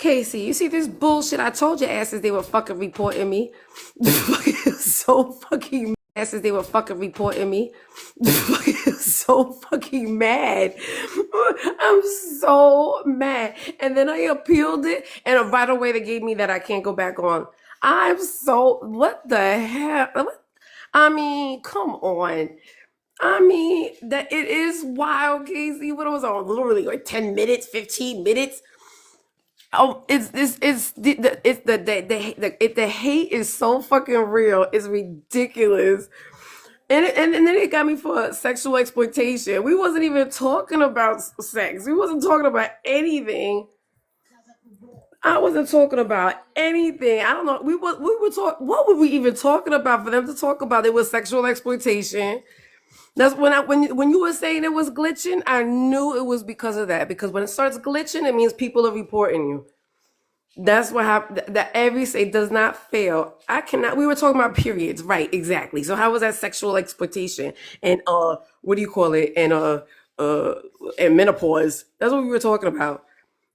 Casey, you see this bullshit? I told your asses they were fucking reporting me. So fucking asses they were fucking reporting me. So fucking mad. I'm so mad. And then I appealed it, and right away they gave me that I can't go back on. I'm so what the hell? I mean, come on. I mean, that it is wild, Casey. What was on? Literally like 10 minutes, 15 minutes. Oh, the hate is so fucking real. It's ridiculous. And then it got me for sexual exploitation. We wasn't even talking about sex. We wasn't talking about anything. I wasn't talking about anything. I don't know. We were talking. What were we even talking about for them to talk about? It was sexual exploitation. That's when you were saying it was glitching, I knew it was because of that. Because when it starts glitching, it means people are reporting you. That's what happened. That every say does not fail. I cannot. We were talking about periods, right? Exactly. So how was that sexual exploitation and what do you call it? Uh, and menopause. That's what we were talking about.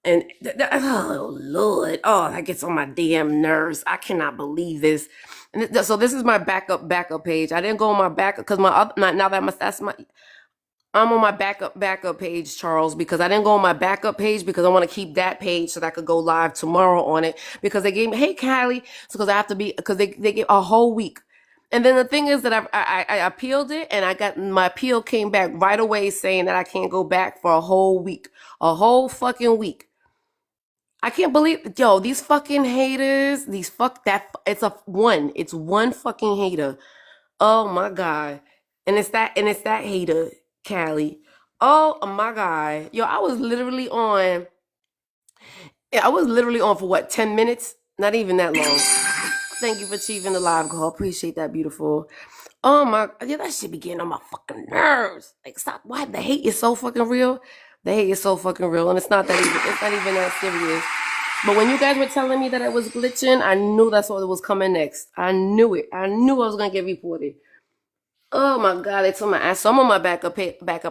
And oh Lord, oh that gets on my damn nerves. I cannot believe this. And so this is my backup page. I didn't go on my backup because my other now that my that's my I'm on my backup page, Charles, because I didn't go on my backup page because I want to keep that page so that I could go live tomorrow on it because they gave me, hey, Callie, so because I have to be, because they gave a whole week. And then the thing is that I appealed it and I got, my appeal came back right away saying that I can't go back for a whole fucking week. I can't believe, yo, these fucking haters, it's one fucking hater. Oh my God. And it's that hater, Callie. Oh my God. Yo, I was literally on for what, 10 minutes? Not even that long. Thank you for achieving the live call. Appreciate that, beautiful. Oh my, yeah, that shit be getting on my fucking nerves. Like, stop. Why? The hate is so fucking real. The hate is so fucking real. And it's not even that serious. But when you guys were telling me that it was glitching, I knew that's what was coming next. I knew it. I knew I was going to get reported. Oh my God, it's on my ass. So I'm on my backup.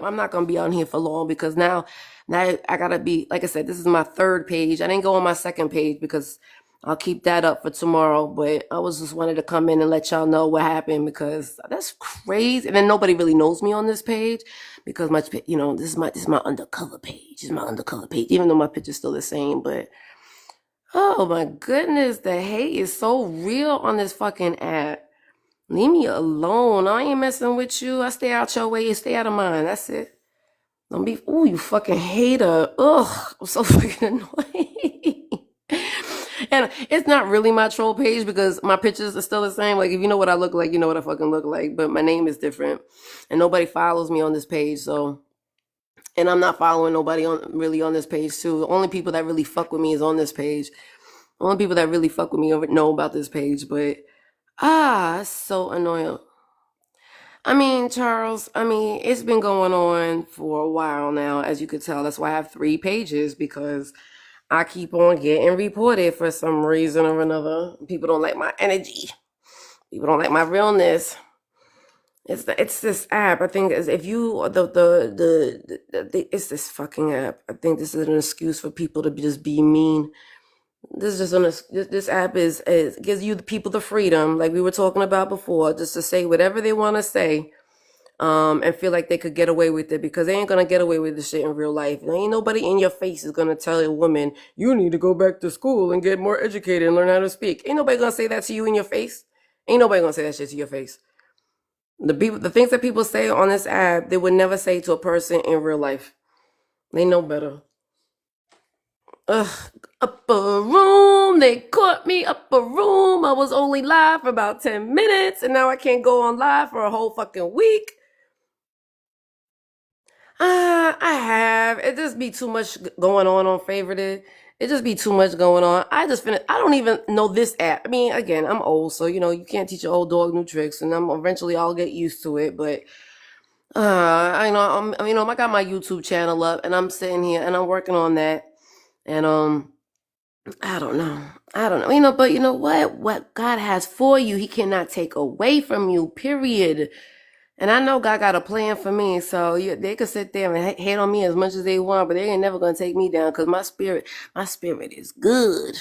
I'm not gonna be on here for long because now I gotta be, like I said, this is my third page. I didn't go on my second page because I'll keep that up for tomorrow. But I was just wanted to come in and let y'all know what happened because that's crazy. And then nobody really knows me on this page because this is my undercover page. This is my undercover page, even though my picture's still the same. But oh my goodness, the hate is so real on this fucking app. Leave me alone. I ain't messing with you. I stay out your way. You stay out of mine. That's it. Don't be, ooh, you fucking hater. Ugh, I'm so fucking annoying. And it's not really my troll page because my pictures are still the same. Like, if you know what I look like, you know what I fucking look like. But my name is different. And nobody follows me on this page, so. And I'm not following nobody on this page, too. The only people that really fuck with me is on this page. The only people that really fuck with me know about this page, but. It's so annoying. I mean, Charles, it's been going on for a while now, as you could tell. That's why I have 3 pages because I keep on getting reported for some reason or another. People don't like my energy. People don't like my realness. It's this app. I think if you it's this fucking app. I think this is an excuse for people to just be mean. This app gives you the people the freedom, like we were talking about before, just to say whatever they want to say, and feel like they could get away with it because they ain't gonna get away with this shit in real life. There ain't nobody in your face is gonna tell a woman you need to go back to school and get more educated and learn how to speak. Ain't nobody gonna say that to you in your face. Ain't nobody gonna say that shit to your face. The things that people say on this app, they would never say to a person in real life. They know better. Ugh, up a room. They caught me up a room. I was only live for about 10 minutes, and now I can't go on live for a whole fucking week. I have. It just be too much going on Favorited. It just be too much going on. I don't even know this app. I mean, again, I'm old, so you can't teach an old dog new tricks, and eventually I'll get used to it. But I got my YouTube channel up, and I'm sitting here and I'm working on that, and I don't know. I don't know. But you know what? What God has for you, He cannot take away from you, period. And I know God got a plan for me, so they could sit there and hate on me as much as they want, but they ain't never gonna take me down because my spirit is good.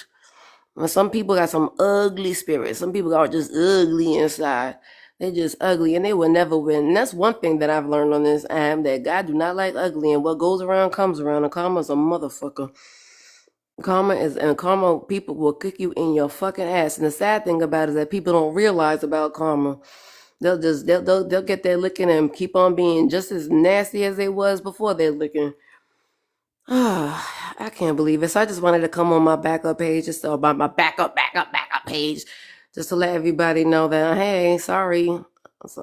Well, some people got some ugly spirits. Some people are just ugly inside. They're just ugly, and they will never win. And that's one thing that I've learned on this app, that God do not like ugly, and what goes around comes around. And karma's a motherfucker. Karma. People will kick you in your fucking ass. And the sad thing about it is that people don't realize about karma. They'll get their licking and keep on being just as nasty as they was before their licking. I can't believe it. So I just wanted to come on my backup page, just about my backup page, just to let everybody know that, hey, sorry.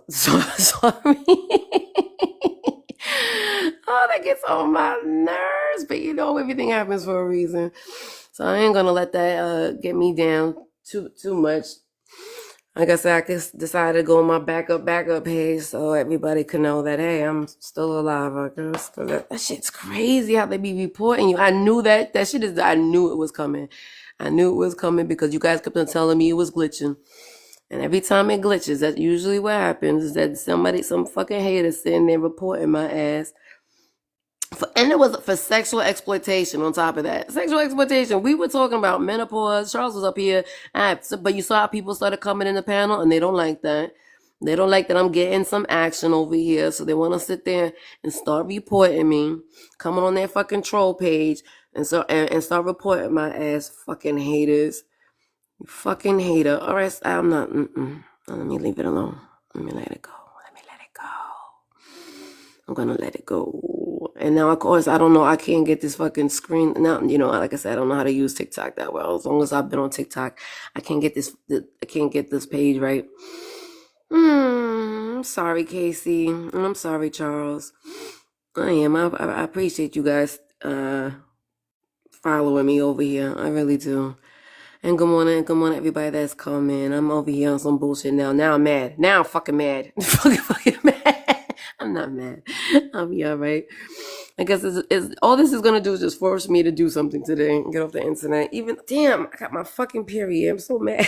Sorry. Oh, that gets on my nerves, but you know, everything happens for a reason. So I ain't gonna let that get me down too much. Like I said, I just decided to go on my backup page so everybody can know that, hey, I'm still alive. I guess. That shit's crazy how they be reporting you. I knew that shit is. I knew it was coming. I knew it was coming because you guys kept on telling me it was glitching. And every time it glitches, that's usually what happens, is that some fucking hater sitting there reporting my ass. And it was for sexual exploitation on top of that. Sexual exploitation. We were talking about menopause. Charles was up here. But you saw how people started coming in the panel, and they don't like that. They don't like that I'm getting some action over here. So they want to sit there and start reporting me, coming on their fucking troll page, and start reporting my ass. Fucking haters. You fucking hater. All right, I'm not. Let me leave it alone. Let me let it go. I'm gonna let it go. And now, of course, I don't know. I can't get this fucking screen now. You know, like I said, I don't know how to use TikTok that well. As long as I've been on TikTok, I can't get this page right. I'm sorry, Casey. And I'm sorry, Charles. I am. I appreciate you guys following me over here. I really do. And good morning, everybody that's coming. I'm over here on some bullshit now. Now I'm mad. Now I'm fucking mad. fucking mad. I'm not mad. I'll be all right. I guess all this is gonna do is just force me to do something today and get off the internet. Even damn, I got my fucking period. I'm so mad.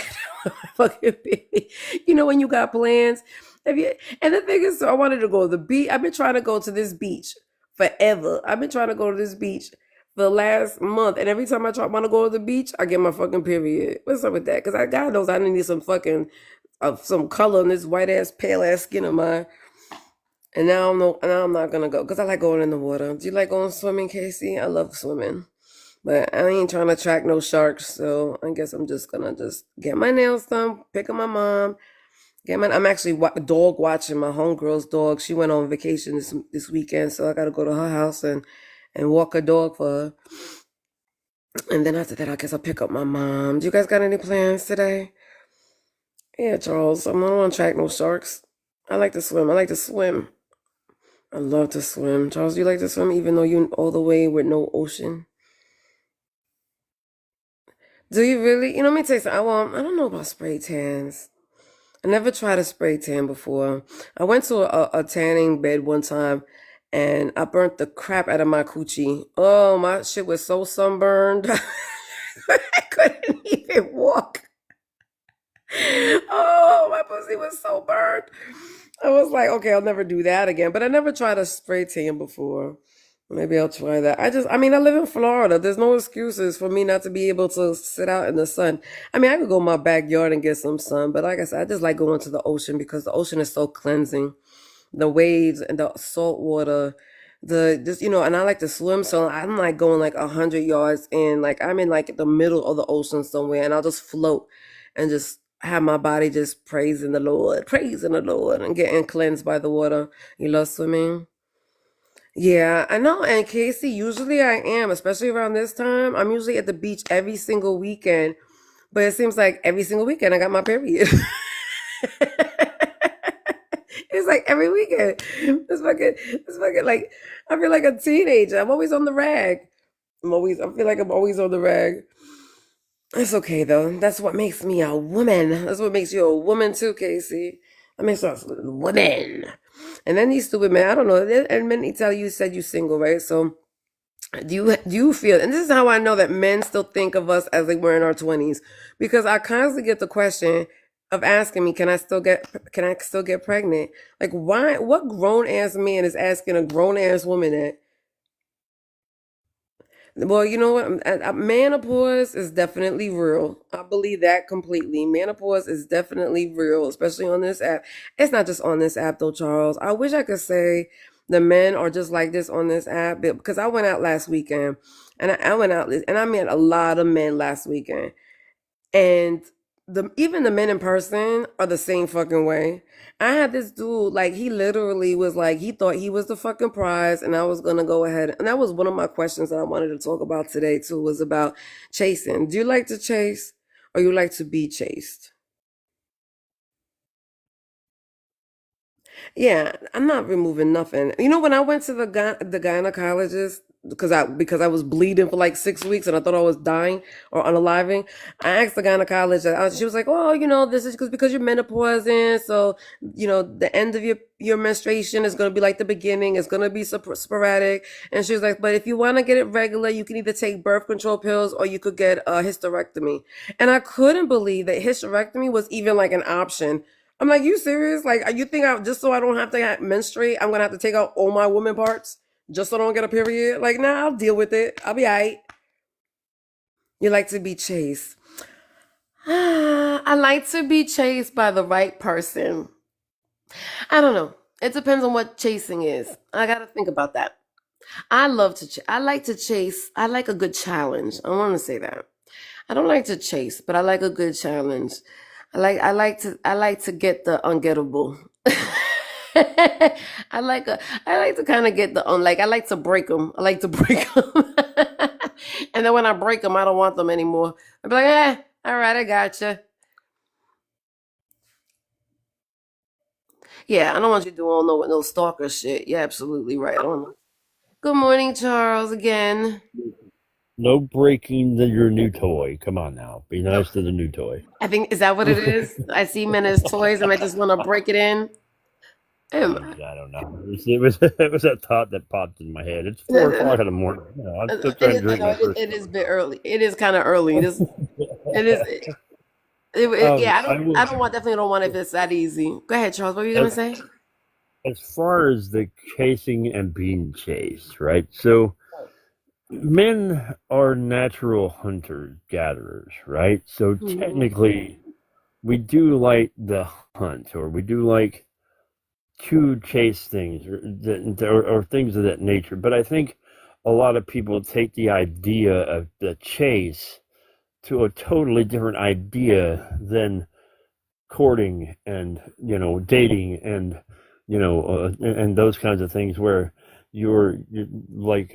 Fucking period. You know when you got plans. And the thing is, so I wanted to go to the beach. I've been trying to go to this beach forever. I've been trying to go to this beach for the last month, and every time I want to go to the beach, I get my fucking period. What's up with that? Because God knows I need some fucking some color in this white ass, pale ass skin of mine. And now I'm not gonna go because I like going in the water. Do you like going swimming, Casey? I love swimming, but I ain't trying to attract no sharks. So I guess I'm just gonna get my nails done, pick up my mom. I'm actually dog watching my homegirl's dog. She went on vacation this weekend, so I gotta go to her house and walk her dog for her. And then after that, I guess I'll pick up my mom. Do you guys got any plans today? Yeah, Charles. I don't want to attract no sharks. I like to swim. I love to swim. Charles, you like to swim even though you're all the way with no ocean? Do you really? You know, let me tell you something. I don't know about spray tans. I never tried a spray tan before. I went to a tanning bed one time, and I burnt the crap out of my coochie. Oh, my shit was so sunburned. I couldn't even walk. Oh, my pussy was so burnt. I was like, okay, I'll never do that again. But I never tried a spray tan before. Maybe I'll try that. I live in Florida. There's no excuses for me not to be able to sit out in the sun. I mean, I could go in my backyard and get some sun, but like I said, I just like going to the ocean because the ocean is so cleansing. The waves and the salt water, and I like to swim, so I'm like going like 100 yards in. Like I'm in like the middle of the ocean somewhere, and I'll just float and just have my body just praising the Lord, and getting cleansed by the water. You love swimming? Yeah, I know. And Casey, usually I am, especially around this time. I'm usually at the beach every single weekend, but it seems like every single weekend I got my period. It's like every weekend. It's fucking like I feel like a teenager. I'm always on the rag. I feel like I'm always on the rag. It's okay though. That's what makes me a woman. That's what makes you a woman too, Casey. That makes us a woman. And then these stupid men, I don't know. And many tell you said you single, right? So do you feel, and this is how I know that men still think of us as they were in our 20s, because I constantly get the question, of asking me, can I still get pregnant? Like, why? What grown ass man is asking a grown ass woman that? Well, you know what? Menopause is definitely real. I believe that completely. Menopause is definitely real, especially on this app. It's not just on this app though, Charles. I wish I could say the men are just like this on this app, because I went out last weekend, and I went out and I met a lot of men last weekend. And even the men in person are the same fucking way. I had this dude, like, he literally was like, he thought he was the fucking prize, and I was gonna go ahead. And that was one of my questions that I wanted to talk about today too, was about chasing. Do you like to chase, or you like to be chased? Yeah, I'm not removing nothing. You know, when I went to the gynecologist, because I was bleeding for like 6 weeks and I thought I was dying or unaliving, I asked the gynecologist. She was like, "Oh, this is because you're menopausing, so the end of your menstruation is going to be like the beginning. It's going to be sporadic." And she was like, "But if you want to get it regular, you can either take birth control pills or you could get a hysterectomy." And I couldn't believe that hysterectomy was even like an option. I'm like, you serious? Like, you think just so I don't have to menstruate, I'm gonna have to take out all my woman parts just so I don't get a period? Like, nah, I'll deal with it. I'll be alright. You like to be chased. I like to be chased by the right person. I don't know. It depends on what chasing is. I gotta think about that. I like to chase. I like a good challenge. I want to say that. I don't like to chase, but I like a good challenge. I like to get the ungettable. I like to kind of get the like I like to break them. I like to break them. And then when I break them, I don't want them anymore. I'm like, all right, I gotcha. Yeah, I don't want you doing no stalker shit. You're absolutely right. I don't know. Good morning, Charles, again. No breaking your new toy. Come on now. Be nice to the new toy. I think, is that what it is? I see men as toys and I just want to break it in. I don't know. It was that thought that popped in my head. It's 4 o'clock in the morning. I'm still trying to drink my first It cup. is a bit early. It is kind of early. It is. Yeah, I I was don't want, definitely don't want it if it's that easy. Go ahead, Charles. What were you gonna as say? as far as the chasing and being chased, right? So men are natural hunters gatherers, right? So Mhm. technically, we do like the hunt, or we do like to chase things, or things of that nature. But I think a lot of people take the idea of the chase to a totally different idea than courting and dating and and those kinds of things where you're like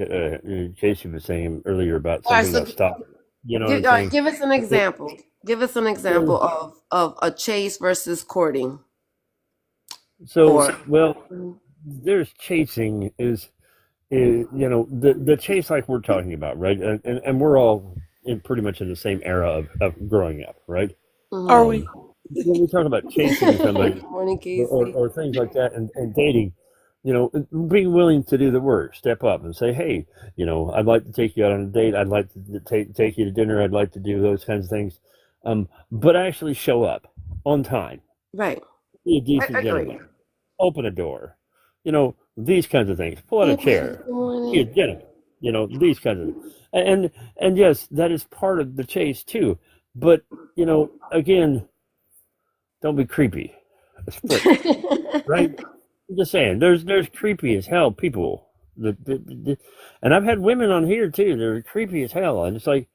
Casey was saying earlier about All right, something about stop. You know what I'm all right, saying? give us an example. Give us an example of a chase versus courting, So, or well, Mhm. there's chasing is the chase like we're talking about, right? And we're all pretty much in the same era of growing up, right? Are we? Um, when we talk about chasing somebody Good morning, or, Casey. or things like that and dating, being willing to do the work, step up and say, hey, I'd like to take you out on a date. I'd like to take you to dinner. I'd like to do those kinds of things. But actually show up on time, Right. be a I decent agree. gentleman, open a door, these kinds of things, pull out a Hey, Precious. chair, Good be a morning. gentleman, these kinds of things. And yes, that is part of the chase too. But, again, don't be creepy as frick, right? I'm just saying, there's creepy as hell people. And I've had women on here too. They're creepy as hell. And it's like,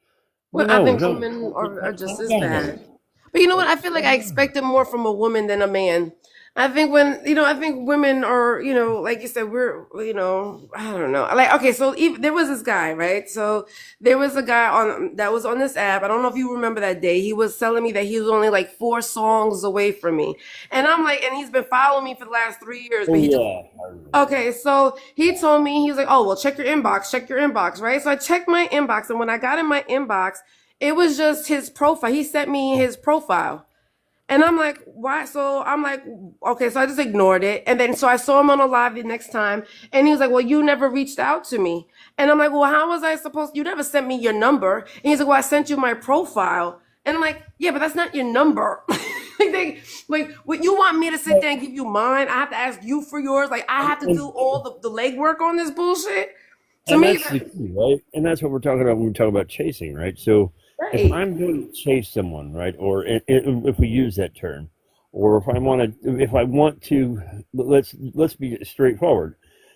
Well, I no, think no, women are just calm as down there. bad. But you know what? I feel like I Calm down. expected more from a woman than a man. I think I think women are, like you said, I don't know. Like, okay, so even, there was this guy, right? So there was a guy that was on this app. I don't know if you remember that day. He was telling me that he was only like 4 songs away from me. And I'm like, and he's been following me for the last 3 years, but Oh he just yeah, I remember. Okay, so he told me, he was like, "Oh, well, check your inbox, right?" So I checked my inbox, and when I got in my inbox, it was just his profile. He sent me his profile. And I'm like, why? So I'm like, okay, so I just ignored it. And then so I saw him on a live the next time, and he was like, "Well, you never reached out to me." And I'm like, "Well, how was I supposed you never sent me your number?" And he's like, "Well, I sent you my profile." And I'm like, "Yeah, but that's not your number." Like what you want me to sit there and give you mine? I have to ask you for yours. Like I have to And, do all the legwork on this bullshit. To and me, that's the key, right? And that's what we're talking about when we talk about chasing, right? So if right. I'm going to chase someone, right, or if we use that term, or if I want to, let's be straightforward.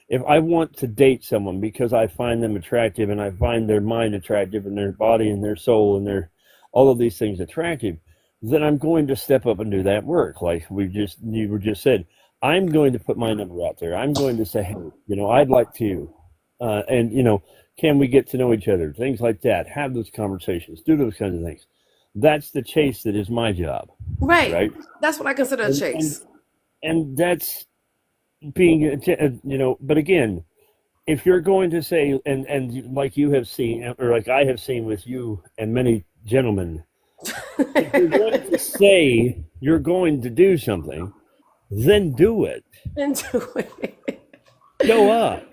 If I want to date someone because I find them attractive and I find their mind attractive and their body and their soul and their all of these things attractive, then I'm going to step up and do that work. Like you were just said, I'm going to put my number out there. I'm going to say, hey, I'd like to, and can we get to know each other? Things like that. Have those conversations. Do those kinds of things. That's the chase that is my job, Right. right? That's what I consider a And and chase. and that's being, But again, if you're going to say, and like you have seen, or like I have seen with you and many gentlemen, if you're going to say you're going to do something, then do it. Into it. Show up.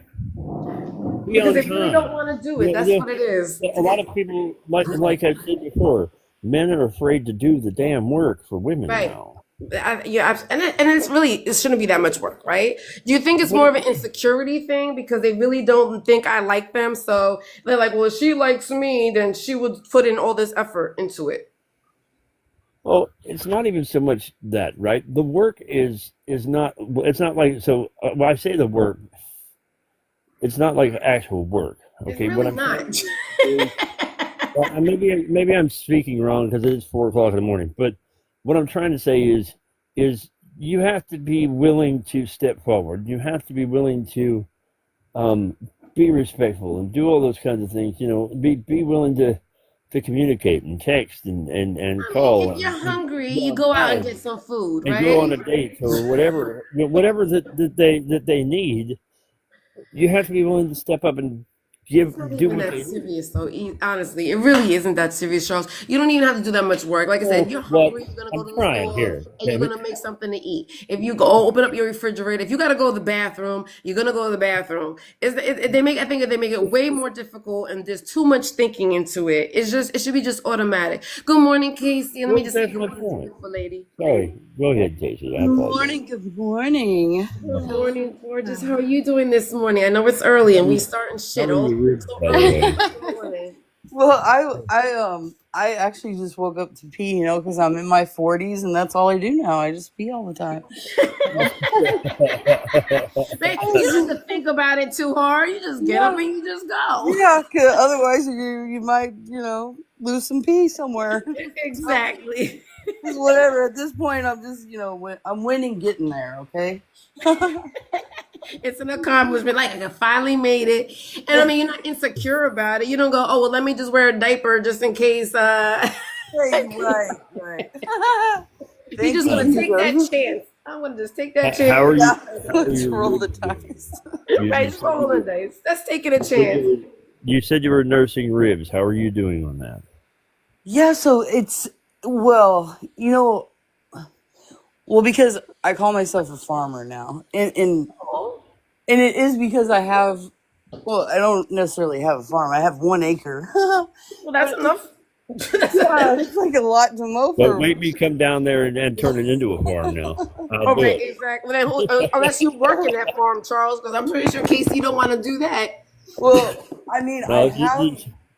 Be Because on they really don't time. want to do it. You That's know, what it is. a lot of people, like I've said before, men are afraid to do the damn work for women Right. now. And it shouldn't be that much work, right? Do you think it's But more of an insecurity thing because they really don't think I like them? So they're like, well, if she likes me, then she would put in all this effort into it. Well, it's not even so much that, right? The work is not. It's not like so. When I say the work, it's not like actual work. It's Okay, what really I'm trying not. to say is, well, maybe I'm speaking wrong because it is 4 o'clock in the morning. But what I'm trying to say is you have to be willing to step forward. You have to be willing to um, be respectful and do all those kinds of things. Be willing to communicate and text and I mean, call if you're hungry, and go you go out and outside get some food, and go on right? a date or whatever, whatever that they need. You have to be willing to step up and It's not do even what that they need. serious, though. Honestly, it really isn't that serious, Charles. You don't even have to do that much work. Like I said, if Well, you're what hungry, you're gonna go I'm to the trying store here, and you're damn it. gonna make something to eat. If you go open up your refrigerator, if you gotta go to the bathroom, you're gonna go to the bathroom. I think they make it way more difficult, and there's too much thinking into it. It should be just automatic. Good morning, Casey, and let me Well, just say that's good my morning to you, point. beautiful lady. Sorry, go ahead, Casey. I Good apologize. morning, good morning. Good morning, gorgeous. How are you doing this morning? I know it's early and we starting How shit are all your ribs, so by the early way? in the morning. Well, I actually just woke up to pee, because I'm in my 40s and that's all I do now. I just pee all the time. Man, I you don't was- have to think about it too hard. You just get up yeah, and you just go. yeah, 'cause otherwise you might, lose some pee somewhere. So, Exactly. just whatever. At this point, I'm just, I'm winning getting there, okay? It's an accomplishment. Like I finally made it. And I mean, you're not insecure about it. You don't go, oh well, let me just wear a diaper just in case Right. you're Thank just gonna you, take that Jesus. chance. I'm gonna just take that How are chance. you? Yeah, How are let's your roll the ribs doing? dice. You, Right, you just said roll the you dice. That's taking a said chance. you said you were nursing ribs. How are you doing on that? Yeah, so it's well, because I call myself a farmer now, Oh, and it is because I have. Well, I don't necessarily have a farm. I have 1 acre, well, that's but enough. yeah, it's like a lot to mow But for. make me come down there and turn it into a farm now. I'll All do right, it. exactly. Then unless you work in that farm, Charles, because I'm pretty sure Casey don't want to do that. Well, I mean, I No, have.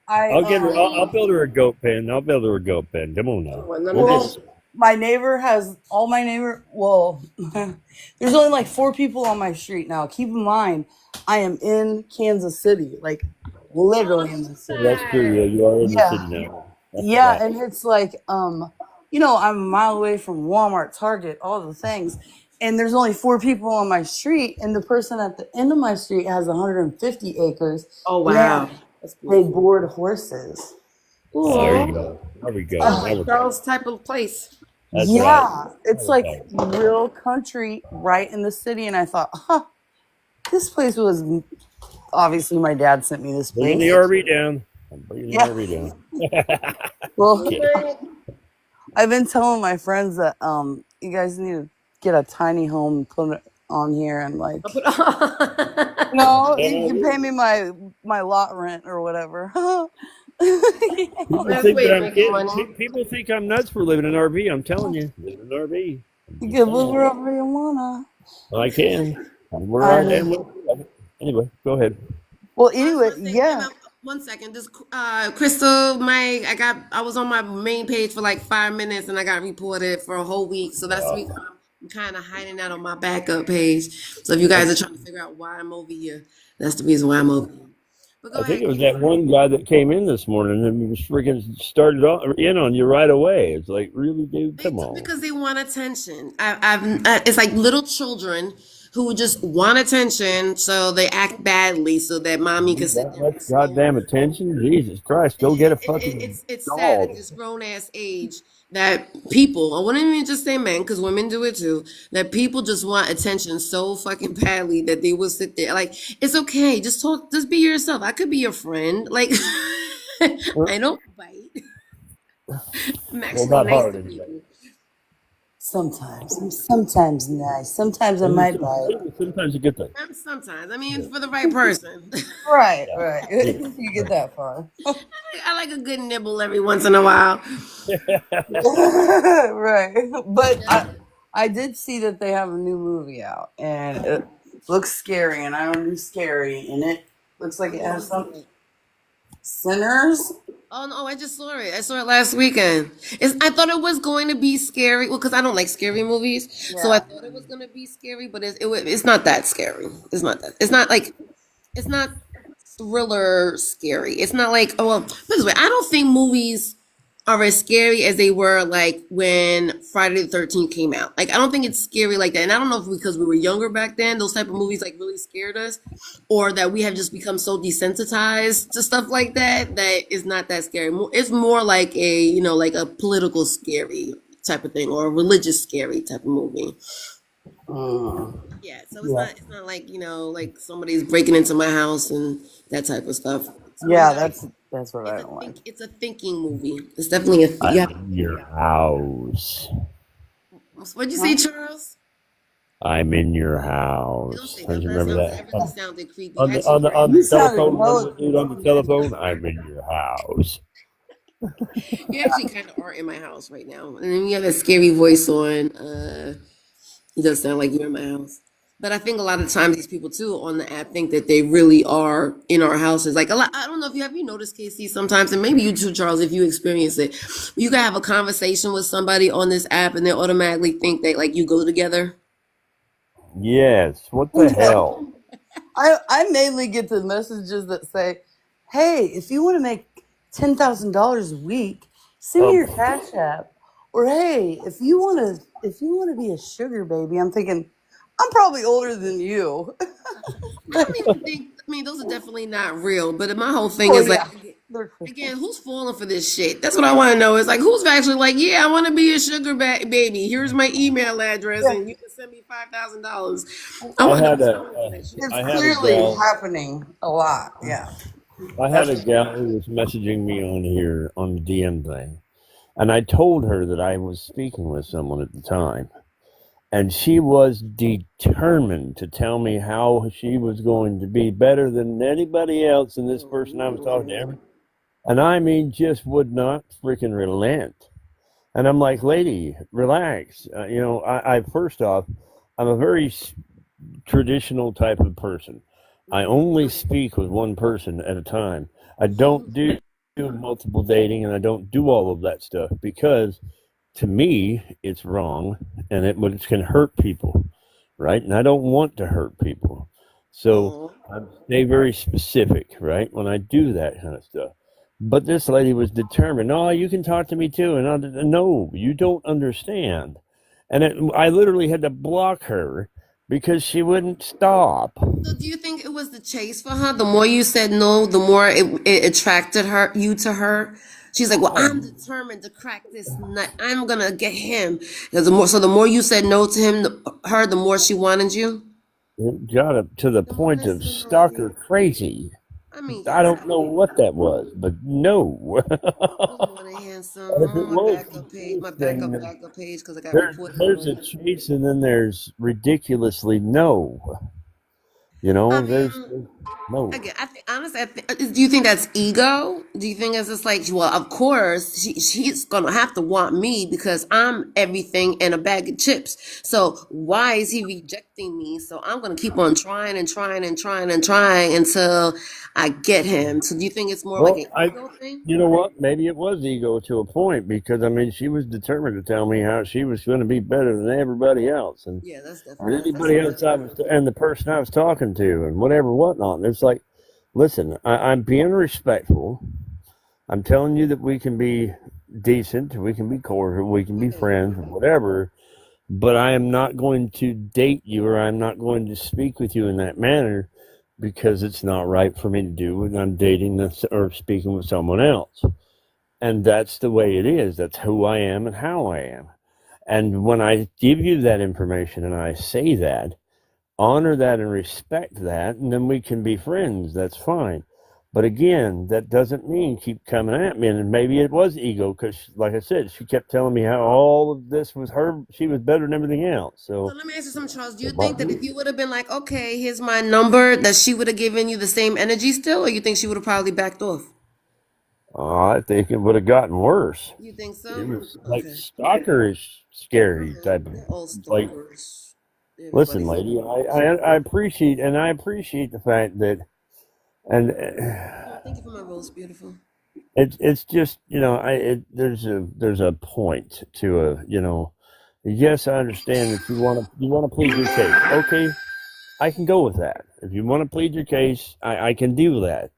I I'll get her. I'll build her a goat pen. I'll build her a goat pen. Come on now. Well, none We'll of get this. Well, my neighbor has all my neighbor. Well, there's only like 4 people on my street now. Keep in mind, I am in Kansas City, like Oh, literally in the city. That's true. Yeah, you are in the city Yeah, now. I yeah, forgot. and it's like, I'm a mile away from Walmart, Target, all the things, and there's only 4 people on my street, and the person at the end of my street has 150 acres, oh and they wow, that's they beautiful. board horses. Oh, there So, you Oh, go. There we go. sounds uh, Now like we're talking. Charles' type of place. That's right. yeah, Now it's we're like talking. real country right in the city, and I thought, this place was obviously my dad sent me this Bringing the place. RV down. I'm bringing the Yeah, RV down. well, Kidding. I've been telling my friends that you guys need to get a tiny home and put it on here, and like, you No, can pay me my lot rent or whatever. People That's think way that to I'm making kidding. money. People think I'm nuts for living in an RV. I'm telling you, living in an RV. I'm You just can move saying. wherever you wanna. I can. Where I I mean, am. Anyway, go ahead. well, I was anyway, gonna say, yeah. 1 second. This Crystal, Mike, I was on my main page for like 5 minutes and I got reported for a whole week. So that's the reason why I'm kind of hiding out on my backup page. So if you guys are trying to figure out why I'm over here, that's the reason why I'm over here. But go I think ahead, it was Crystal. that one guy that came in this morning and was freaking started in on you right away. It's like, really, dude, They come do on. because they want attention. It's like little children who just want attention, so they act badly so that mommy can sit there and That's goddamn scold. attention. Jesus Christ, go get a fucking It's sad at dog. this grown ass age that people, I wouldn't even just say men, because women do it too, that people just want attention so fucking badly that they will sit there. Like, it's okay, just talk, just be yourself. I could be your friend. Like, I don't bite. I'm Well, actually not nice hard to anyway. people. Sometimes I'm sometimes nice. Sometimes I might bite. Sometimes a good thing. Sometimes, I mean, for the right person. Right, right. If you get that far. I like a good nibble every once in a while. Right. But Yeah. I did see that they have a new movie out and it looks scary and I don't do scary and it looks like it What has movie is some it? sinners. Oh no, I just saw it. I saw it last weekend. I thought it was going to be scary. Well, because I don't like scary movies, so I Yeah. thought it was going to be scary. But it's not that scary. It's not that. It's not like it's not thriller scary. It's not like, oh well. Put it this way, I don't think movies are as scary as they were like when Friday the 13th came out. Like I don't think it's scary like that. And I don't know if because we were younger back then, those type of movies like really scared us, or that we have just become so desensitized to stuff like that that it's not that scary. It's more like a like a political scary type of thing or a religious scary type of movie. Mm. Yeah, so Yeah. it's not like like somebody's breaking into my house and that type of stuff. It's more Yeah, like that's what I don't like. it's a thinking movie. It's definitely a I'm yeah. in your house. What'd you Huh? say, Charles? I'm in your Don't house. say Don't that. you remember That that? really sounded creepy. On the Actually, on the on You the sounded telephone, remember hella the dude on the telephone? I'm in your house. you actually kind of are in my house right now, and then you have that scary voice on. It does sound like you're in my house. But I think a lot of times these people too on the app think that they really are in our houses. Like a lot, I don't know if you have you noticed Casey sometimes, and maybe you too, Charles, if you experience it. You can have a conversation with somebody on this app, and they automatically think that like you go together. Yes. What the Yeah. hell? I mainly get the messages that say, "Hey, if you want to make $10,000 a week, send me your Oh, Cash App." Or, "Hey, if you want to be a sugar baby," I'm thinking, I'm probably older than you. I don't even think. I mean, those are definitely not real. But my whole thing Well, is like, yeah, they're again, who's falling for this shit? That's what I want to know. Is like, who's actually like, yeah, I want to be a sugar baby. Here's my email address, yeah, and you can send me $5,000. I I want to know had who's a falling for that shit. it's I had a clearly gal. happening a lot. Yeah, I had that's a gal who was messaging me on here on the DM thing, and I told her that I was speaking with someone at the time, and she was determined to tell me how she was going to be better than anybody else and this person I was talking to ever. And I mean, just would not freaking relent. And I'm like, lady, relax. I first off, I'm a very traditional type of person. I only speak with one person at a time. I don't do multiple dating and I don't do all of that stuff because to me it's wrong and it can hurt people, right? And I don't want to hurt people. So Oh, I stay very specific, right? When I do that kind of stuff. But this lady was determined. No, you can talk to me too. And no, you don't understand. And I literally had to block her because she wouldn't stop. so do you think it was the chase for her? The more you said no, the more it attracted you to her. She's like, well, I'm determined to crack this nut. I'm gonna get him. The more you said no to him, her, the more she wanted you. It got up to the Don't point of listen to her. stalker crazy. I mean, I yes. don't know what that was, but no. Good morning, handsome. But if I'm it on my was backup the page. chase My thing, backup page because I got there's reported there's for. a chase and then there's ridiculously no. I There's mean, No. Again, I think honestly, do you think that's ego? Do you think it's just like, well, of course she's gonna have to want me because I'm everything and a bag of chips. So why is he rejecting me? So I'm gonna keep on trying and trying and trying and trying until I get him. So do you think it's more like Well, an ego thing? you know what? Maybe it was ego to a point because I mean, she was determined to tell me how she was going to be better than everybody else, Yeah, that's and definitely that's anybody else and the person I was talking to, and whatever, whatnot. And it's like, listen, I'm being respectful. I'm telling you that we can be decent, we can be cordial, we can be yeah. friends, whatever. But I am not going to date you, or I'm not going to speak with you in that manner because it's not right for me to do when I'm dating this or speaking with someone else. And that's the way it is. That's who I am and how I am. And when I give you that information and I say that, honor that and respect that, and then we can be friends. That's fine. But again, that doesn't mean keep coming at me. And maybe it was ego because, like I said, she kept telling me how all of this was her. She was better than everything else. So So, let me ask you something, Charles. Do you think that if you would have been like, okay, here's my number, that she would have given you the same energy still, or you think she would have probably backed off? I think it would have gotten worse. You think It so? was like Okay. stalkerish, scary Okay. type of They're all like. stalkers. Listen, Everybody's lady, stalkers. I appreciate the fact that, and Oh, thank you for my rose, beautiful. it's just there's a point to a yes, I understand that you want to plead your case. Okay, I can go with that. If you want to plead your case, I can do that.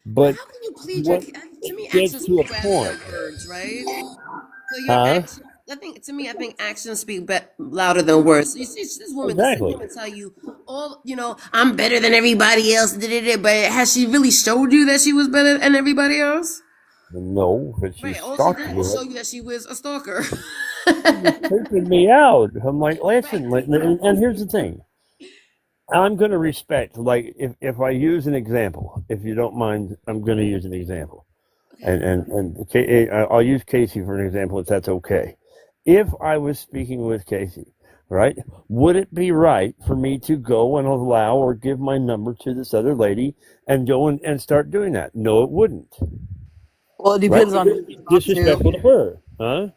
But But how can you plead your? what To me, gets actions to a speak better point, than words, right? So your huh? action, I think to me, I think actions speak louder than words. You see, this woman can sit Exactly. here and tell you, "Oh, I'm better than everybody else." But has she really showed you that she was better than everybody else? No, but Right. she's All she stalking did me. was show you that she was a stalker. She was creeping me out. I'm like, Right. listen, and here's the thing. I'm going to respect, like, if I use an example, if you don't mind, I'm going to use an example. Okay. I'll use Casey for an example, if that's okay. If I was speaking with Casey, right, would it be right for me to go and allow or give my number to this other lady and go and start doing that? No, it wouldn't, Well, it right? depends on Because who it'd you be talk to. disrespectful to her, huh?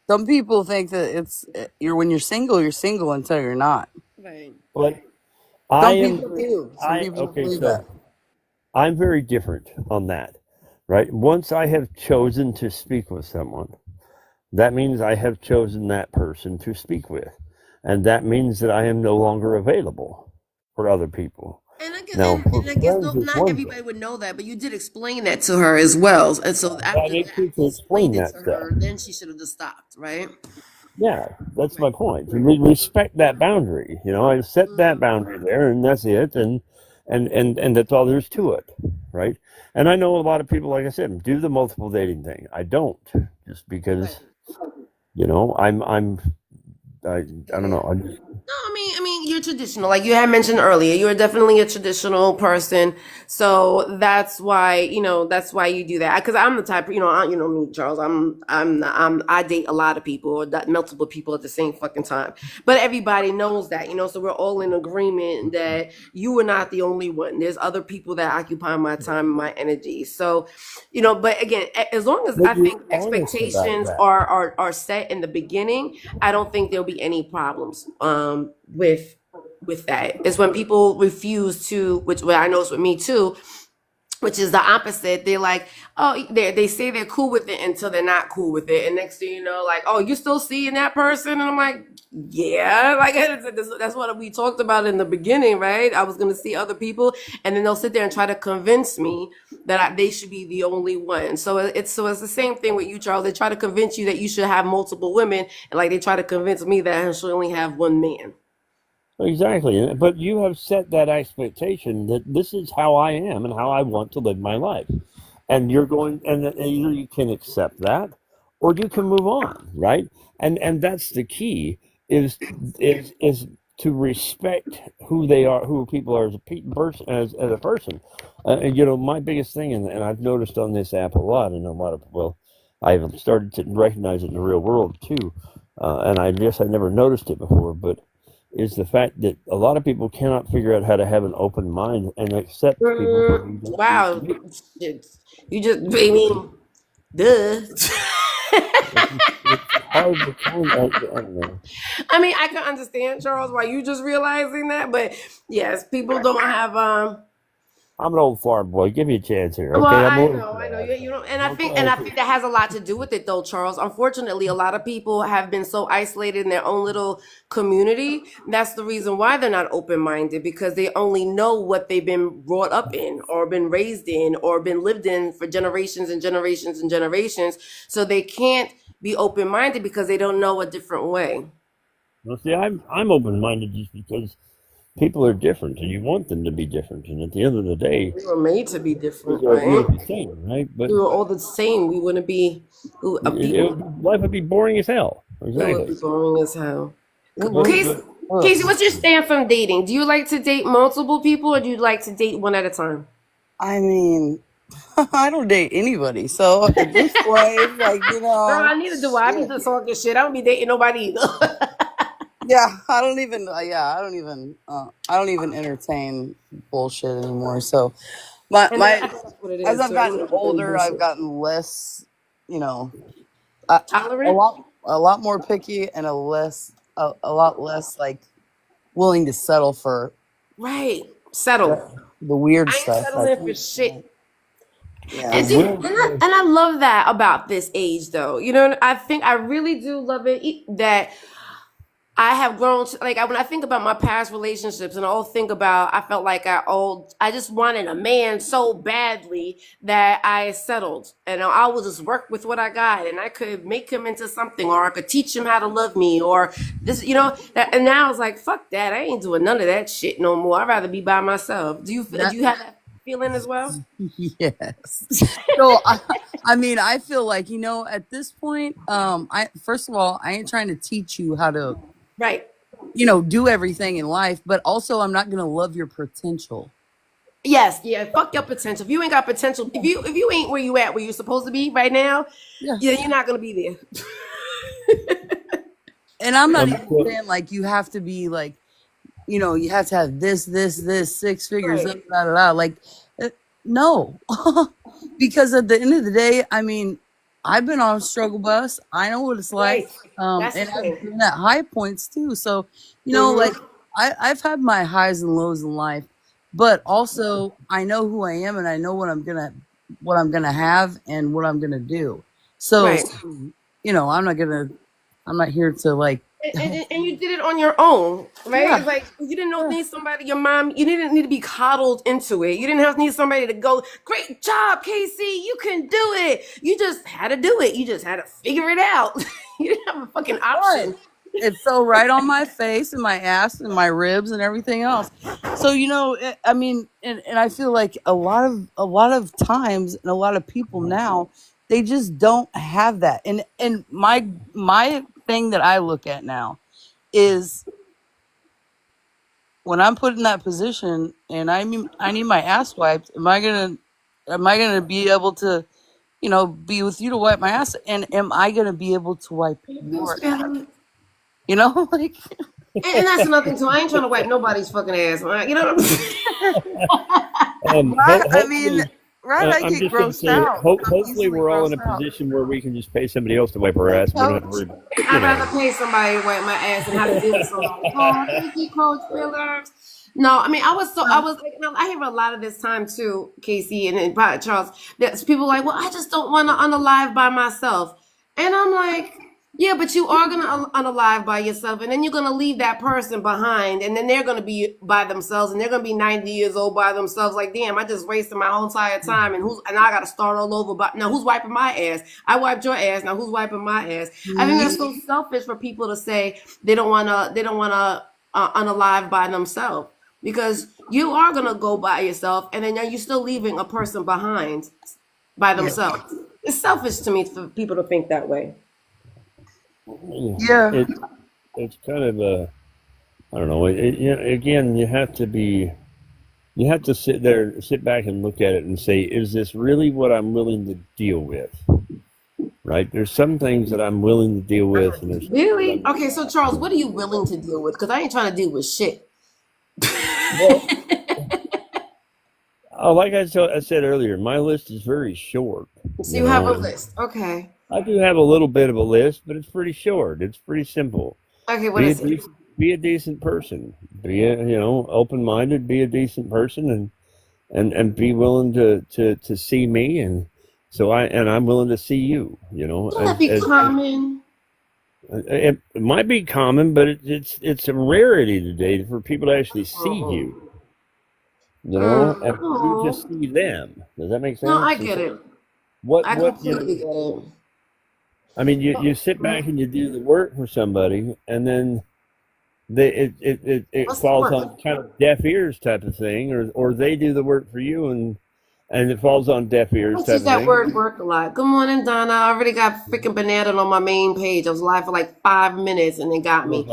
Some people think that you're when you're single until you're not. Right. But I Some am, people do. Some people okay, believe that. so I'm very different on that, right? Once I have chosen to speak with someone, that means I have chosen that person to speak with. And that means that I am no longer available for other people. And I guess, Now, for and I guess friends, no, it's not one thing. everybody would know that, but you did explain that to her as well. And so I after need that, to you explain explained it that to stuff. her, then she should have just stopped, right? Yeah, that's Right. my point. Respect that boundary. I set that Mhm. boundary there, and that's it. And that's all there's to it, right? And I know a lot of people, like I said, do the multiple dating thing. I don't, just Right. because I don't Yeah. know. I just, No, I mean, you're traditional. Like you had mentioned earlier, you are definitely a traditional person. So that's why you do that. Because I'm the type, me, Charles. I date a lot of people or multiple people at the same fucking time. But everybody knows that, so we're all in agreement that you are not the only one. There's other people that occupy my time and my energy. So, but again, as long as but I you're think honest about expectations that. are set in the beginning, I don't think there'll be any problems with that. It's when people refuse to, which well, I know it's with me too, which is the opposite. They're like, oh, they say they're cool with it until they're not cool with it, and next thing you know, like, oh, you still seeing that person, and I'm like, yeah, like that's what we talked about in the beginning, right? I was gonna see other people, and then they'll sit there and try to convince me that they should be the only one. So it's the same thing with you, Charles. They try to convince you that you should have multiple women, and like they try to convince me that I should only have one man. Exactly. But you have set that expectation that this is how I am and how I want to live my life. And you're going, and then either you can accept that or you can move on, right? And that's the key is is to respect who they are, who people are as a person, as a person. And my biggest thing, and I've noticed on this app a lot, and a lot of, well, I've started to recognize it in the real world too. And I guess I never noticed it before, but is the fact that a lot of people cannot figure out how to have an open mind and accept people for who they choose to Wow. be. You just, I mean, duh. It's hard to kind of, I don't know. I mean, I can understand, Charles, why you just realizing that, but yes, people don't have I'm an old farm boy. Give me a chance here, well, okay? I'm a I little know, I know. sad. You know, Don't and try I to. think that has a lot to do with it, though, Charles. Unfortunately, a lot of people have been so isolated in their own little community. That's the reason why they're not open-minded, because they only know what they've been brought up in, or been raised in, or been lived in for generations and generations and generations. So they can't be open-minded because they don't know a different way. Well, see, I'm open minded just because people are different, and you want them to be different. And at the end of the day, We were made to be we different, are we right? are the same, right? But We were all the same. We wouldn't be people. life would be boring as hell. It would be Exactly. boring as hell. But Casey, but Casey, what's your stand from dating? Do you like to date multiple people, or do you like to date one at a time? I mean, I don't date anybody. So at this point, it's like, Girl, I need to do. I need shit. to talk this shit. I don't be dating nobody either. Yeah, I don't even. I don't even entertain bullshit anymore. So, And my I think that's what it as is. I've So you gotten entertain older, I've bullshit. gotten less, you know, a, Tolerant, a lot more picky and a lot less like willing to settle for right? Settle. the weird I ain't stuff. I settling for think. shit. Yeah. And the do will and I love that about this age, though. You know, I think I really do love it that I have grown to, like, when I think about my past relationships, and I'll think about, I felt like I just wanted a man so badly that I settled, and I would just work with what I got, and I could make him into something, or I could teach him how to love me, or this, and now it's like, fuck that, I ain't doing none of that shit no more. I'd rather be by myself. Do That you have that feeling as well? yes. So I mean, I feel like at this point, I first of all, I ain't trying to teach you how to Right. do everything in life, but also I'm not gonna love your potential. Yes, yeah. Fuck your potential. If you ain't got potential, if you ain't where you at, where you're supposed to be right now, Yeah. yeah, you're not gonna be there. And I'm not even so, saying like you have to be like, you have to have this, six figures, Right. da, da, da. Like, no. Because at the end of the day, I mean, I've been on a struggle bus. I know what it's like. Right. That's the And I've thing. been at high points too. So, like Hmm. I've had my highs and lows in life, but also I know who I am and I know what I'm gonna have and what I'm gonna do. So, Right. I'm not here to like, And you did it on your own, right? yeah, It's like you didn't know yeah, need somebody, your mom, you didn't need to be coddled into it. You didn't need somebody to go, great job, Casey, you can do it. You just had to do it. You just had to figure it out. You didn't have a fucking right. option. It fell right on my face and my ass and my ribs and everything else. So I mean, and I feel like a lot of times and a lot of people now they just don't have that. And my thing that I look at now is when I'm put in that position and I need my ass wiped. Am I gonna be able to be with you to wipe my ass? And am I gonna be able to wipe your ass? Like. And that's another thing too. I ain't trying to wipe nobody's fucking ass. Right? You know what I'm saying? I mean, hopefully, right? I I'm get just going to grossed say, out. I'm hopefully, easily we're all in a grossed out. position where we can just pay somebody else to wipe our ass. And we don't have to worry about, I'd rather pay somebody to wipe my ass and have to deal with somebody. Oh, thank you, Coach Miller. No, I mean, I was like, no, I hear a lot of this time too, Casey and probably Charles. There's people like, well, I just don't want to unalive by myself. And I'm like, yeah, but you are going to unalive by yourself. And then you're going to leave that person behind. And then they're going to be by themselves. And they're going to be 90 years old by themselves. Like, damn, I just wasted my whole entire time. And I got to start all over. But now who's wiping my ass? I wiped your ass. Now who's wiping my ass? I think that's so selfish for people to say they don't want to unalive by themselves. Because you are going to go by yourself. And then you're still leaving a person behind by Yeah. themselves. It's selfish to me for people to think that way. Yeah. it's kind of a, I don't know. Again, you have to sit back and look at it and say, is this really what I'm willing to deal with? right? There's some things that I'm willing to deal with, and there's Really? Okay, so Charles, what are you willing to deal with? Because I ain't trying to deal with shit. well, like I said earlier, my list is very short. So You you have a know, list. Okay. I do have a little bit of a list, but it's pretty short. It's pretty simple. Okay, what Be a is it? decent, be a decent person. Be a open minded. Be a decent person, and be willing to see me, and I'm willing to see you. Don't that be As common? it might be common, but it's a rarity today for people to actually see you. And you Oh. just see them. Does that make No, I sense? get it. What I what completely get it. I mean, you sit back and you do the work for somebody, and then it What's the falls work? on kind of deaf ears type of thing, or they do the work for you, and it falls on deaf ears Let's type use of that thing. word work a lot. Good morning, Donna. I already got freaking banana on my main page. I was live for like 5 minutes and it got me.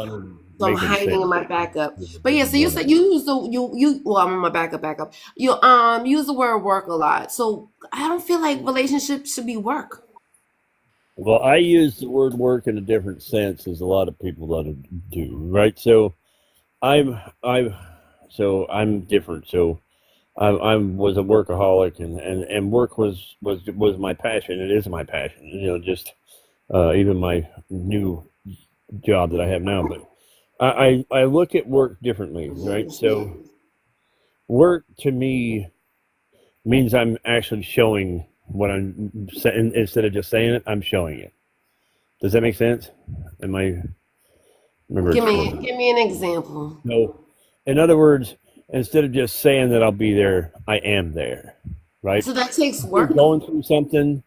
So I'm Making hiding in sense. my backup. But yeah, so you said you use the you well, I'm in my backup. You use the word work a lot. So I don't feel like relationships should be work. Well, I use the word work in a different sense as a lot of people do, right? So I'm I'm I'm different. So I was a workaholic, and work was my passion. It is my passion. Just even my new job that I have now. But I look at work differently, right? So work to me means I'm actually showing what I'm saying instead of just saying it. I'm showing it. Does that make sense? Am I remember? Give me an example. No. In other words, instead of just saying that I'll be there, I am there, right? So that takes If you're work. going through something,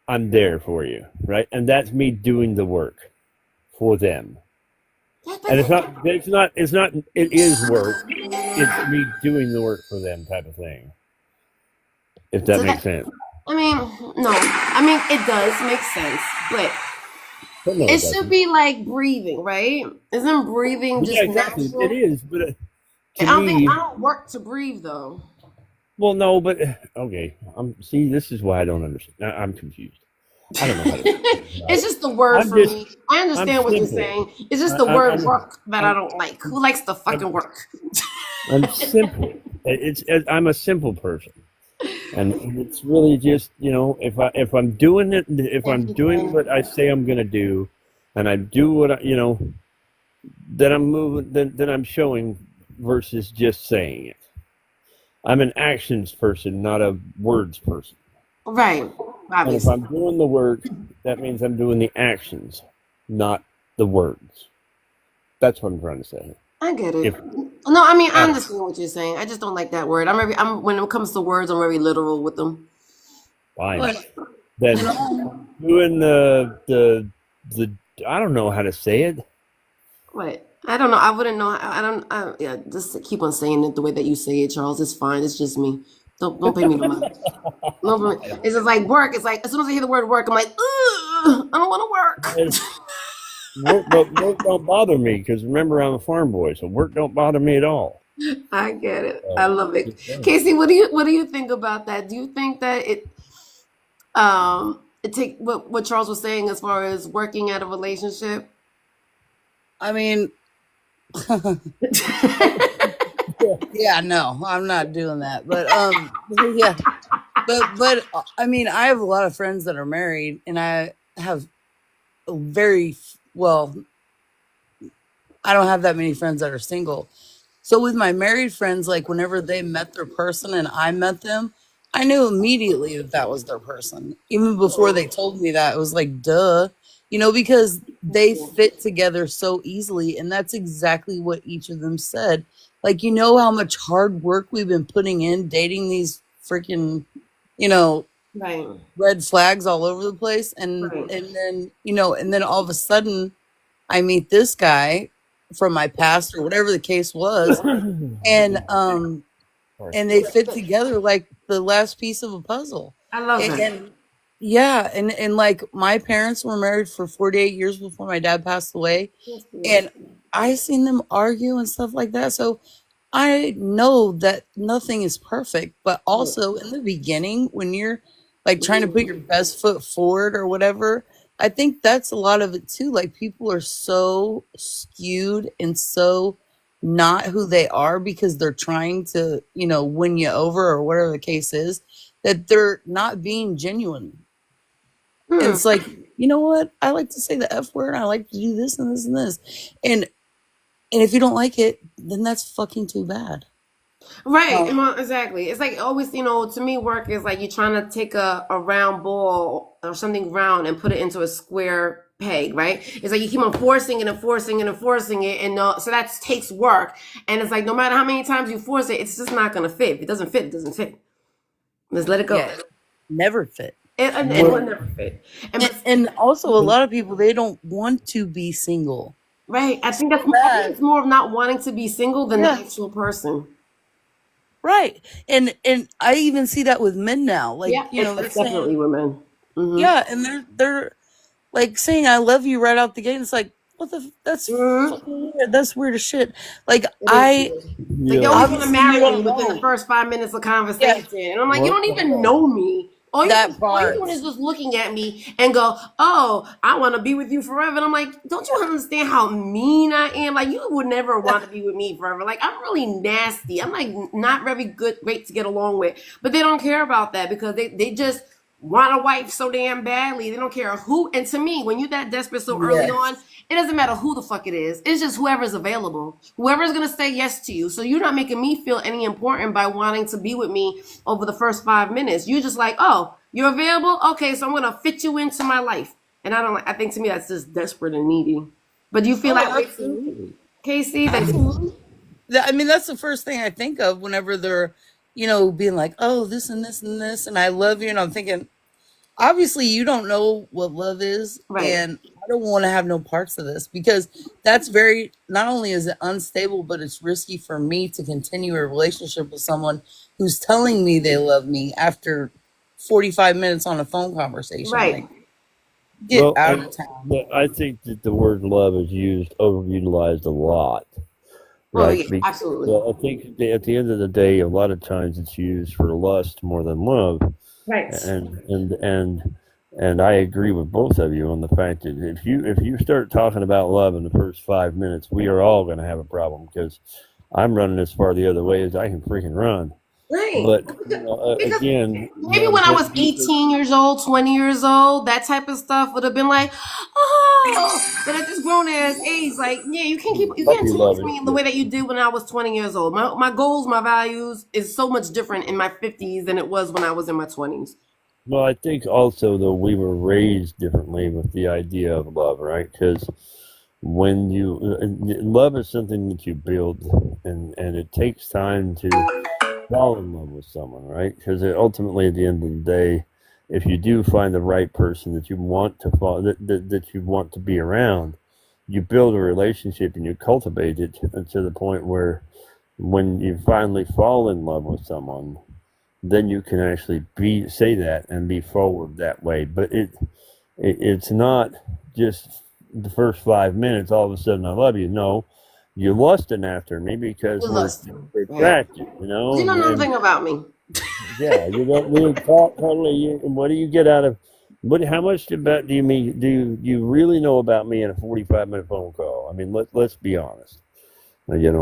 I'm there for you, right? And that's me doing the work for them. And it is work. It's me doing the work for them type of thing. If that So makes that sense. I mean, no. I mean it does make sense, but But no, it it should doesn't. be like breathing, right? Isn't breathing Yeah, just exactly. It natural? is, but I to don't think I me, don't work to breathe though. well, no, but okay. See, this is why I don't understand. I'm confused. I don't know how to describe It's it. just the word I'm for just, me. I I'm understand what you're simple. saying. It's just I, the I'm, word I'm, work that I I'm, don't like. Who likes the fucking I'm, work? I'm simple. I'm a simple person, and it's really just if I'm doing it, if Thank I'm you, doing Glenn. what I say I'm gonna do, and I do what then I'm moving, then I'm showing versus just saying it. I'm an actions person, not a words person. Right, And if obviously. I'm doing the work, that means I'm doing the actions, not the words. That's what I'm trying to say. I get it. If No, I mean I Adam, understand what you're saying. I just don't like that word. I'm when it comes to words, I'm very literal with them. fine, But then you know, doing the I don't know how to say it. What? I don't know. I wouldn't know. I don't. Yeah, just keep on saying it the way that you say it, Charles. It's fine. It's just me. Don't pay me no mind. No, it's just like work. It's like as soon as I hear the word work, I'm like, ugh, I don't want to work. But work don't bother me because remember I'm a farm boy, so work don't bother me at all. I get it. I So, love it. just saying. Casey, what do you think about that? Do you think that it take what Charles was saying as far as working at a relationship? I mean, yeah, no, I'm not doing that. But yeah, but I mean, I have a lot of friends that are married, and I have a very well. I don't have that many friends that are single. So with my married friends, like whenever they met their person and I met them, I knew immediately that that was their person. Even before they told me that, it was like, duh, because they fit together so easily. And that's exactly what each of them said. Like, how much hard work we've been putting in dating these freaking, you know, Right. red flags all over the place. And, Right. and then, and then all of a sudden I meet this guy from my past or whatever the case was, and and they fit together like the last piece of a puzzle. I love And, that. and yeah, and like my parents were married for 48 years before my dad passed away, That's and beautiful. I seen them argue and stuff like that. So I know that nothing is perfect, but Right. also in the beginning when you're like trying to put your best foot forward or whatever. I think that's a lot of it too. Like people are so skewed and so not who they are because they're trying to, win you over or whatever the case is, that they're not being genuine. And it's like, you know what? I like to say the F word. I like to do this and this and this. And if you don't like it, then that's fucking too bad. Right, exactly. It's like always, to me, work is like you're trying to take a round ball or something round and put it into a square peg, right? It's like you keep on forcing it and forcing it and forcing it, and so that takes work. And it's like no matter how many times you force it, it's just not gonna fit. If it doesn't fit, it doesn't fit. Let's let it go. Yeah, never fit. It will never fit. And also, a lot of people, they don't want to be single. Right. I think it's more of not wanting to be single than the actual person. Right. And I even see that with men now. Like, it's definitely women. Mm-hmm. Yeah, and they're like saying I love you right out the gate. It's like, what the that's fucking weird. That's weird as shit. Like like you always want to marry me within the first 5 minutes of conversation. Yeah. And I'm like, you don't even know me. All you're doing is just looking at me and go, oh, I want to be with you forever. And I'm like, don't you understand how mean I am? Like, you would never want to be with me forever. Like, I'm really nasty. I'm like not very great to get along with. But they don't care about that because they just want a wife so damn badly. They don't care who. And to me, when you're that desperate so early on, it doesn't matter who the fuck it is. It's just whoever's available. Whoever's going to say yes to you. So you're not making me feel any important by wanting to be with me over the first 5 minutes. You're just like, oh, you're available? Okay, so I'm going to fit you into my life. And I think to me that's just desperate and needy. But do you feel like Casey? I mean, that's the first thing I think of whenever they're, being like, oh, this and this and this, and I love you. And I'm thinking, obviously you don't know what love is. Right. And I don't want to have no parts of this because that's not only is it unstable, but it's risky for me to continue a relationship with someone who's telling me they love me after 45 minutes on a phone conversation. Right. Like, get out of town. I think that the word love is overutilized a lot. Right? Oh, yeah, absolutely. Well, I think at the end of the day, a lot of times it's used for lust more than love. Right. And I agree with both of you on the fact that if you start talking about love in the first 5 minutes, we are all going to have a problem because I'm running as far the other way as I can freaking run. Right. But again, maybe when I was 18 years old, 20 years old, that type of stuff would have been like, oh. But at this grown ass age, like, yeah, you can't talk to me in the way that you did when I was 20 years old. My goals, my values is so much different in my 50s than it was when I was in my 20s. Well, I think also though we were raised differently with the idea of love, right? Because when love is something that you build, and it takes time to fall in love with someone, right? Because ultimately, at the end of the day, if you do find the right person that you want to that you want to be around, you build a relationship and you cultivate it to the point where, when you finally fall in love with someone, then you can actually say that and be forward that way. But it's not just the first 5 minutes. All of a sudden, I love you. No. You're lusting after me because we're attracted, You know nothing about me. Yeah, you don't really talk totally. What do you get out of? How much do you really know about me in a 45-minute phone call? I mean, let's be honest. Do you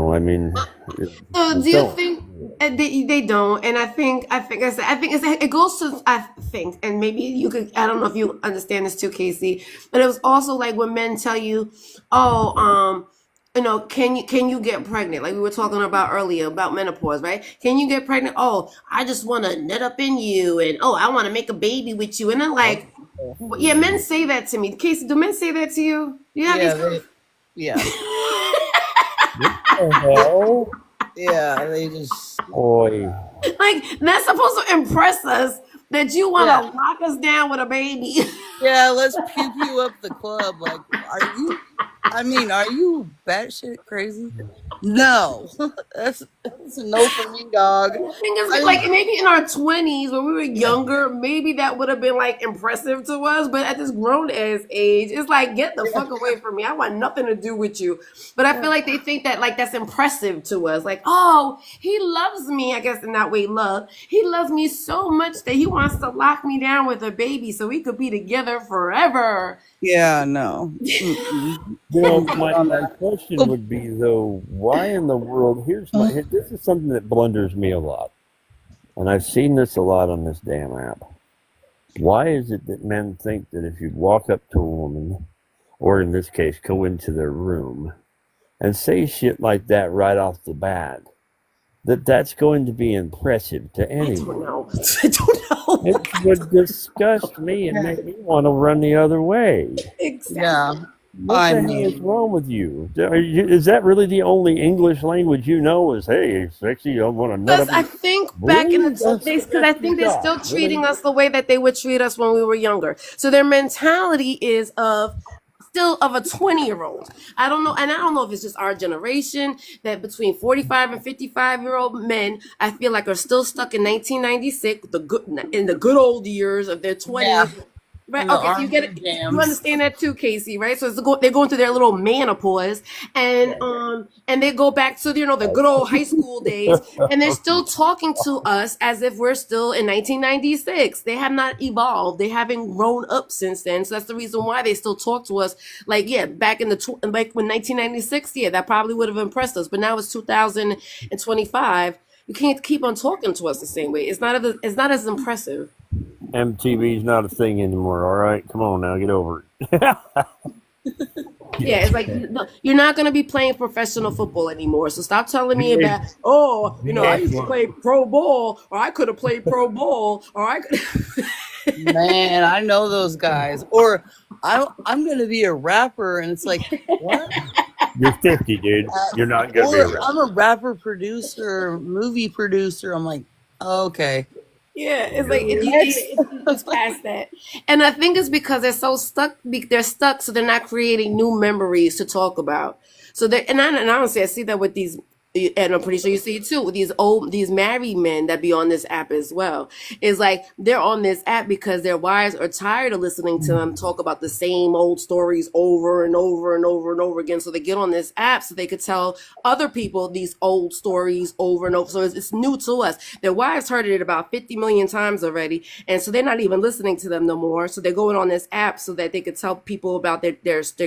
think they don't? And I think it goes to, I think, and maybe you could. I don't know if you understand this too, Casey. But it was also like when men tell you, oh, can you get pregnant? Like we were talking about earlier about menopause, right? Can you get pregnant? Oh, I just want to nut up in you, and oh, I want to make a baby with you. And then like, yeah, men say that to me. Casey, do men say that to you? Yeah. What the hell? Yeah, they just like that's supposed to impress us that you want to lock us down with a baby. Yeah, let's pew pew up the club. Like, are you batshit crazy? No. It's a no for me, dog. The thing is, I like, maybe in our 20s when we were younger, maybe that would have been like impressive to us. But at this grown ass age, it's like, get the fuck away from me. I want nothing to do with you. But I feel like they think that like that's impressive to us. Like, oh, he loves me. I guess in that way, love. He loves me so much that he wants to lock me down with a baby so we could be together forever. yeah, no. Mm-mm. Well, I'm my, on my that. question Oh, would be though, why in the world? This is something that blunders me a lot, and I've seen this a lot on this damn app. Why is it that men think that if you walk up to a woman, or in this case, go into their room, and say shit like that right off the bat, that that's going to be impressive to I don't anyone? know. I don't know. It would disgust me and make me want to run the other way. Exactly. yeah. What I the hell is mean, wrong with you? Is that really the only English language you know? Is hey, sexy, I want to nut Because up I your... think back in Really? the days, because I think they're still God, treating really? us the way that they would treat us when we were younger. So their mentality is of still of a 20-year-old. I don't know, and I don't know if it's just our generation that between 45 and 55-year-old men, I feel like are still stuck in 1996, in the good old years of their yeah. 20s. Right. And the Okay. So you get R&B it. You jams. understand that too, Casey. Right. So they're going through their little menopause, and they go back to the good old high school days, and they're still talking to us as if we're still in 1996. They have not evolved. They haven't grown up since then. So that's the reason why they still talk to us. Like, yeah, back in like when 1996, yeah, that probably would have impressed us. But now it's 2025. You can't keep on talking to us the same way. It's not as impressive. MTV's not a thing anymore. All right, come on now, get over it. Yeah, it's like you're not going to be playing professional football anymore. So stop telling me about, oh, I used to play pro ball, or I could have played pro ball, or I could. Man, I know those guys. Or I'm gonna be a rapper, and it's like, what? You're 50, dude. You're not gonna be Or around. I'm a rapper producer, movie producer. I'm like, okay. Yeah, it's like Next. it's past that, and I think it's because they're so stuck. They're stuck, so they're not creating new memories to talk about. So they and honestly, I see that with these, and I'm pretty sure you see it too with these married men that be on this app as well. It's like they're on this app because their wives are tired of listening to them talk about the same old stories over and over and over and over again. So they get on this app so they could tell other people these old stories over and over. So it's new to us. Their wives heard it about 50 million times already, and so they're not even listening to them no more. So they're going on this app so that they could tell people about their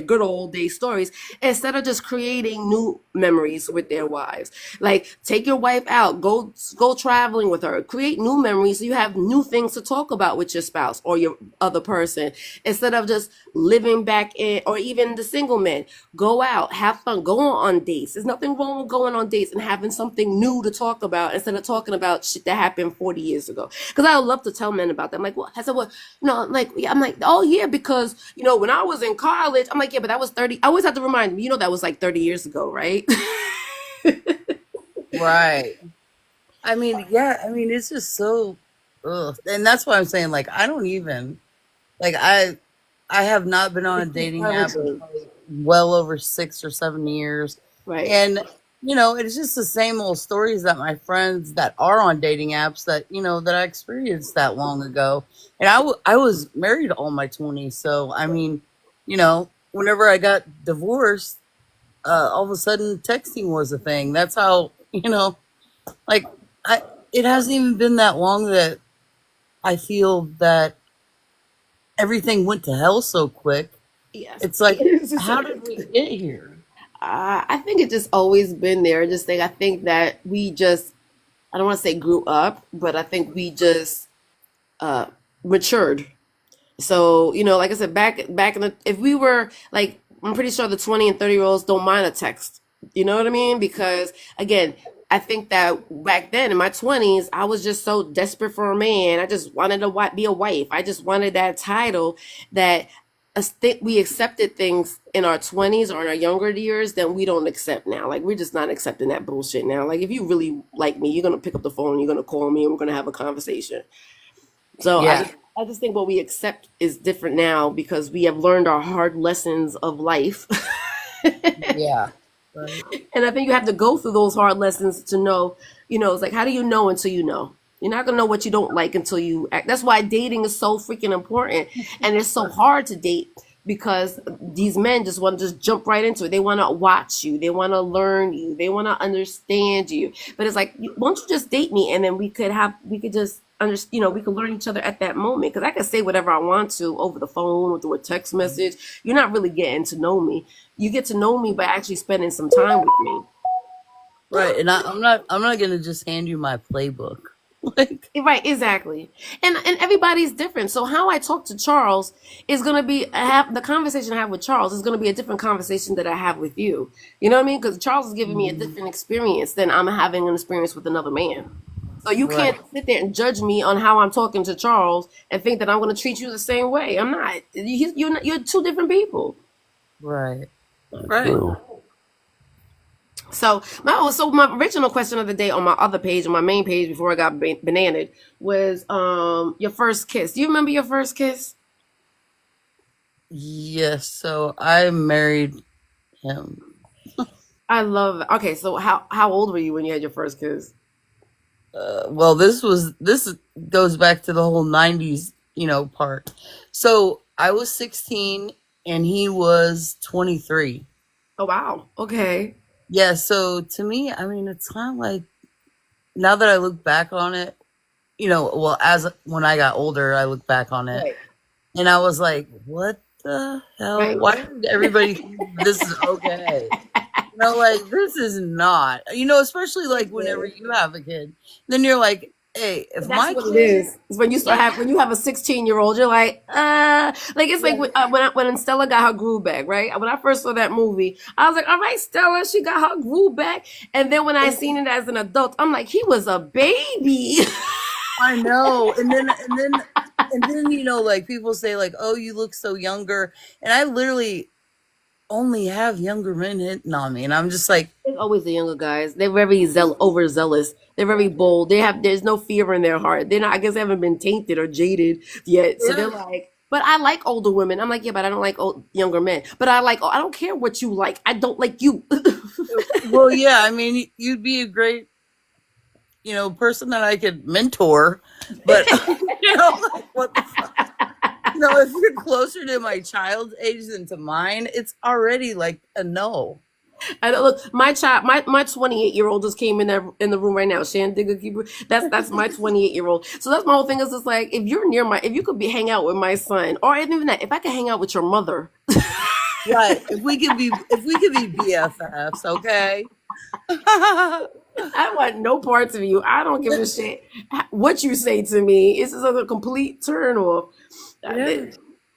good old day stories instead of just creating new memories with their wives. Like, take your wife out, go traveling with her, create new memories so you have new things to talk about with your spouse or your other person instead of just living back in, or even the single men. Go out, have fun, go on dates. There's nothing wrong with going on dates and having something new to talk about instead of talking about shit that happened 40 years ago. Because I would love to tell men about that. I'm like, what? I said, what? Like, yeah, I'm like, oh yeah, because when I was in college, I'm like, yeah, but that was 30. I always have to remind them, that was like 30 years ago, right? Right. I mean, yeah. I mean, it's just so, ugh. And that's why I'm saying, like, I don't even like I have not been on a dating app in probably well over 6 or 7 years, Right. and it's just the same old stories that my friends that are on dating apps that I experienced that long ago. And I was married all my 20s, so I mean, whenever I got divorced, all of a sudden texting was a thing. That's how like I it hasn't even been that long that I feel that everything went to hell so quick. Yes. It's like, It's just how did we get here? I think it's just always been there. I think that we just, I don't want to say grew up, but I think we just uh, matured. So, like I said, back in if we were like, I'm pretty sure the 20 and 30-year-olds don't mind a text. You know what I mean? Because again, I think that back then in my 20s, I was just so desperate for a man. I just wanted to be a wife. I just wanted that title that we accepted things in our 20s or in our younger years that we don't accept now. Like, we're just not accepting that bullshit now. Like, if you really like me, you're going to pick up the phone, you're going to call me, and we're going to have a conversation. So Yeah, I just think what we accept is different now because we have learned our hard lessons of life. yeah. Right. And I think you have to go through those hard lessons to know, it's like, how do you know until you know? You're not gonna know what you don't like until you act. That's why dating is so freaking important, and it's so hard to date because these men just want to just jump right into it. They want to watch you, they want to learn you, they want to understand you. But it's like, won't you just date me, and then we could just understand, we could learn each other at that moment. Because I can say whatever I want to over the phone or through a text message. You're not really getting to know me. You get to know me by actually spending some time with me. Right. And I'm not gonna just hand you my playbook. Like, Right, exactly. And everybody's different. So how I talk to Charles is gonna be the conversation I have with Charles is gonna be a different conversation that I have with you. You know what I mean? Because Charles is giving me a different experience than I'm having an experience with another man. So you right. can't sit there and judge me on how I'm talking to Charles and think that I'm going to treat you the same way. I'm not. You're two different people. Right. That's Right. true. So my original question of the day on my other page, on my main page before I got bananaed, was your first kiss. Do you remember your first kiss? Yes. So I married him. I love it. Okay, so how old were you when you had your first kiss? Well, this goes back to the whole '90s, part. So I was 16 and he was 23. Oh wow. Okay. Yeah. So to me, I mean, it's kind of like, now that I look back on it, well, as when I got older, I look back on it Right. and I was like, what the hell? Right. Why did everybody think this is okay? Like, this is not, especially like whenever you have a kid, then you're like, hey, if That's my what it kid, is. It's when you have a 16-year-old, you're like, like it's like when Stella got her groove back, right? When I first saw that movie, I was like, all right, Stella, she got her groove back. And then when I seen it as an adult, I'm like, he was a baby. I know. And then, like people say like, oh, you look so younger. And I literally only have younger men hitting on me. And I'm just like, It's always the younger guys. They're very overzealous. They're very bold. There's no fear in their heart. They're not, I guess they haven't been tainted or jaded yet. So they're yeah. like, but I like older women. I'm like, yeah, but I don't like younger men. But I don't care what you like. I don't like you. Well, yeah, I mean, you'd be a great, person that I could mentor. But, like, what the fuck? If you're closer to my child's age than to mine, it's already like a no. I don't look. My 28-year-old just came in the room right now. Shan Digger Keeper. That's my 28-year-old. So that's my whole thing. Is just like, if you're if you could hang out with my son, or even that, if I could hang out with your mother. Right. If we could be BFFs, okay? I want no parts of you. I don't give a shit what you say to me. It's just a complete turn off. Yeah.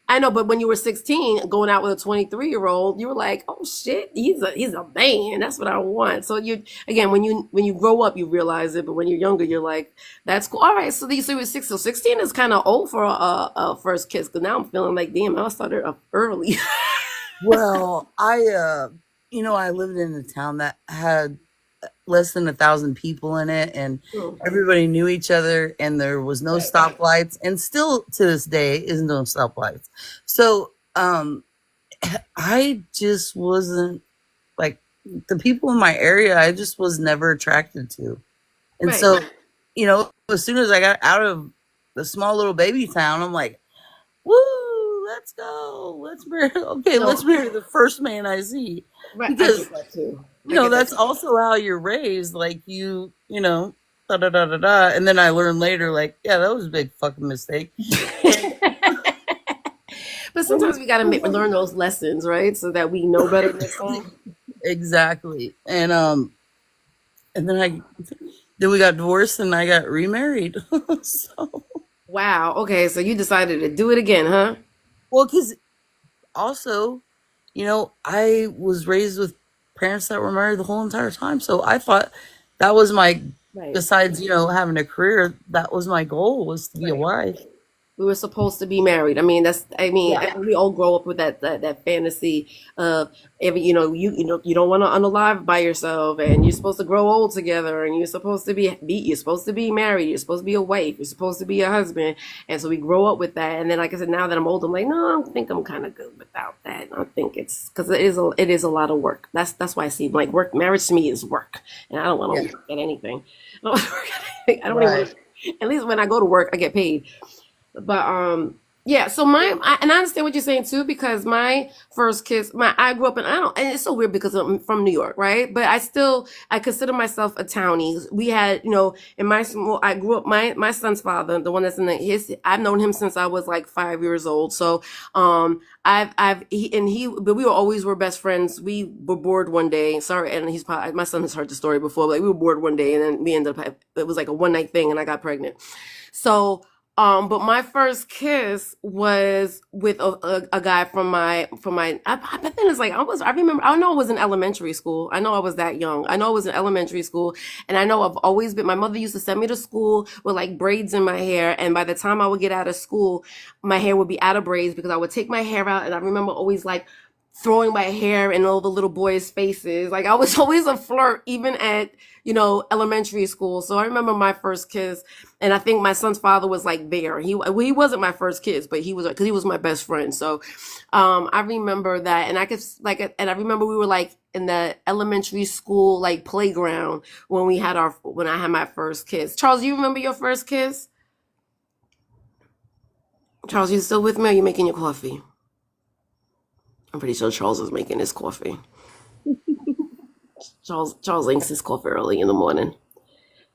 I know, but when you were 16, going out with a 23-year-old, you were like, "Oh shit, he's a man. That's what I want." So when you grow up, you realize it, but when you're younger, you're like, "That's cool." All right, so you were 6, so 16 is kind of old for a first kiss. Because now I'm feeling like, damn, I started up early. Well, I lived in a town that had less than 1,000 people in it, and everybody knew each other, and there was no stoplights, and still to this day is no stoplights. So I just wasn't like, the people in my area, I just was never attracted to. And Right. so, as soon as I got out of the small little baby town, I'm like, woo, let's go. Let's marry the first man I see. Right, Because I get that too. that's also how you're raised. Like, da da da da da. And then I learned later, like, yeah, that was a big fucking mistake. But sometimes we gotta learn those lessons, right? So that we know better next time. Exactly. And then we got divorced and I got remarried. So, Wow. Okay, so you decided to do it again, huh? well, because also, I was raised with parents that were married the whole entire time. So I thought that was my, Right. besides, having a career, that was my goal, was to be a wife. We were supposed to be married. I mean, Yeah. we all grow up with that fantasy of every, you don't want to unalive by yourself, and you're supposed to grow old together, and you're supposed to you're supposed to be married, you're supposed to be a wife, you're supposed to be a husband, and so we grow up with that. And then, like I said, now that I'm old, I'm like, no, I think I'm kind of good without that. I think it's because it is a lot of work. That's why I see like work. Marriage to me is work, and I don't want Yeah. to work at anything. I don't, wanna work at anything. I don't even. Right. At least when I go to work, I get paid. But yeah, so and I understand what you're saying too, because my first kiss, I grew up in, I don't, and it's so weird because I'm from New York, right? But I consider myself a townie. We had, in my small, I grew up, my son's father, the one that's I've known him since I was like 5 years old. So but we were best friends. We were bored one day. Sorry, and my son has heard the story before. Like we were bored one day, and then we ended up. It was like a one night thing, and I got pregnant. So, but my first kiss was with a guy but then it's like I remember, I know it was in elementary school. I know I was that young. I know it was in elementary school. And I know I've always been, my mother used to send me to school with like braids in my hair. And by the time I would get out of school, my hair would be out of braids because I would take my hair out. And I remember always like throwing my hair in all the little boys' faces. Like I was always a flirt, even at, elementary school. So I remember my first kiss, and I think my son's father was like there. He wasn't my first kiss, but he was, because he was my best friend. So, I remember that, and and I remember we were like in the elementary school like playground when I had my first kiss. Charles, you remember your first kiss? Charles, you still with me? Or are you making your coffee? I'm pretty sure Charles is making his coffee. Charles drinks his coffee early in the morning.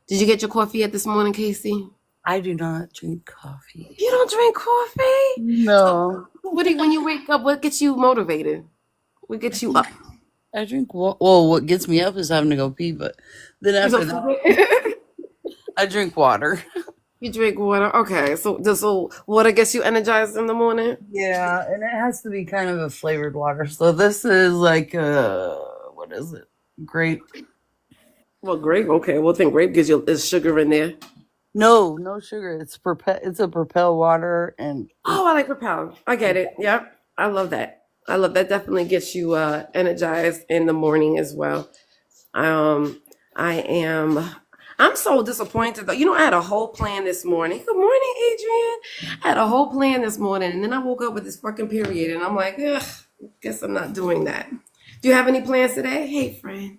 Did you get your coffee yet this morning, Casey? I do not drink coffee. You don't drink coffee? No. When you wake up, what gets you motivated? What gets you up? I drink well, what gets me up is having to go pee, but then after that, I drink water. You drink water? Okay. So water gets you energized in the morning? Yeah, and it has to be kind of a flavored water. So this is like what is it? Grape. Well, grape. Okay. Well, then grape gives you, there's sugar in there. No sugar. It's a Propel water, and Oh, I like Propel. I get it. Yep. I love that. I love that. Definitely gets you energized in the morning as well. Um, I am. I'm so disappointed though. I had a whole plan this morning. Good morning, Adrian. I had a whole plan this morning, and then I woke up with this fucking period, and I'm like, ugh, guess I'm not doing that. Do you have any plans today? Hey, friend.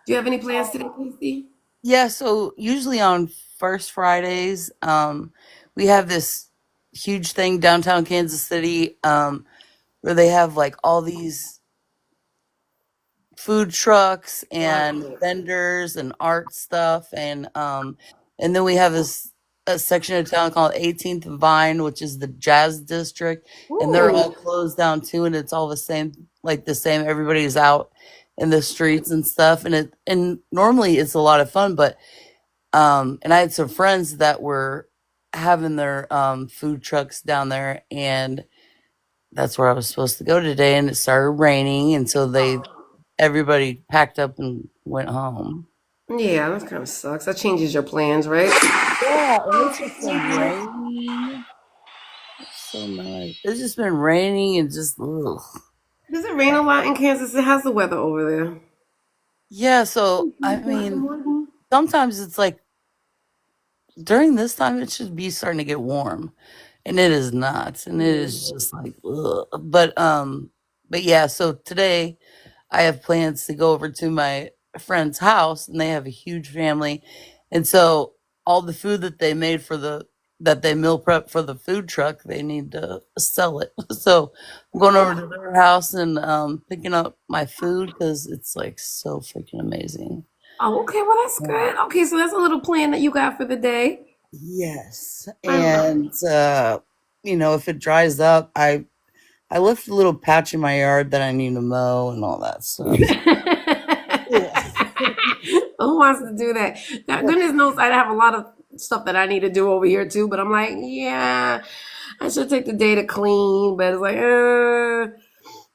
Do you have any plans today, Casey? yeah. So usually on first Fridays, we have this huge thing downtown Kansas City, where they have like all these food trucks and Right. vendors and art stuff, and then we have a section of town called 18th and Vine, which is the jazz district, and they're all Ooh. closed down too, and it's all the same. Everybody's out in the streets and stuff, and normally it's a lot of fun, but and I had some friends that were having their food trucks down there, and that's where I was supposed to go today, and it started raining, and so everybody packed up and went home. Yeah, that kind of sucks. That changes your plans, right? Yeah, and it's just been raining. It's so nice. It's just been raining and just ugh. Does it rain a lot in Kansas? How's the weather over there? Yeah, so I mean, sometimes it's like during this time it should be starting to get warm, and it is not, and it is just like ugh. But yeah, so today I have plans to go over to my friend's house, and they have a huge family, and so all the food that they made that they meal prep for the food truck, they need to sell it. So I'm going over to their house and picking up my food because it's like so freaking amazing. Oh, okay. Well, that's good. Okay, so that's a little plan that you got for the day. Yes, I love and if it dries up, I left a little patch in my yard that I need to mow and all that stuff. Yeah. Who wants to do that? God, goodness knows I have a lot of stuff that I need to do over here too, but I'm like, yeah, I should take the day to clean, but it's like,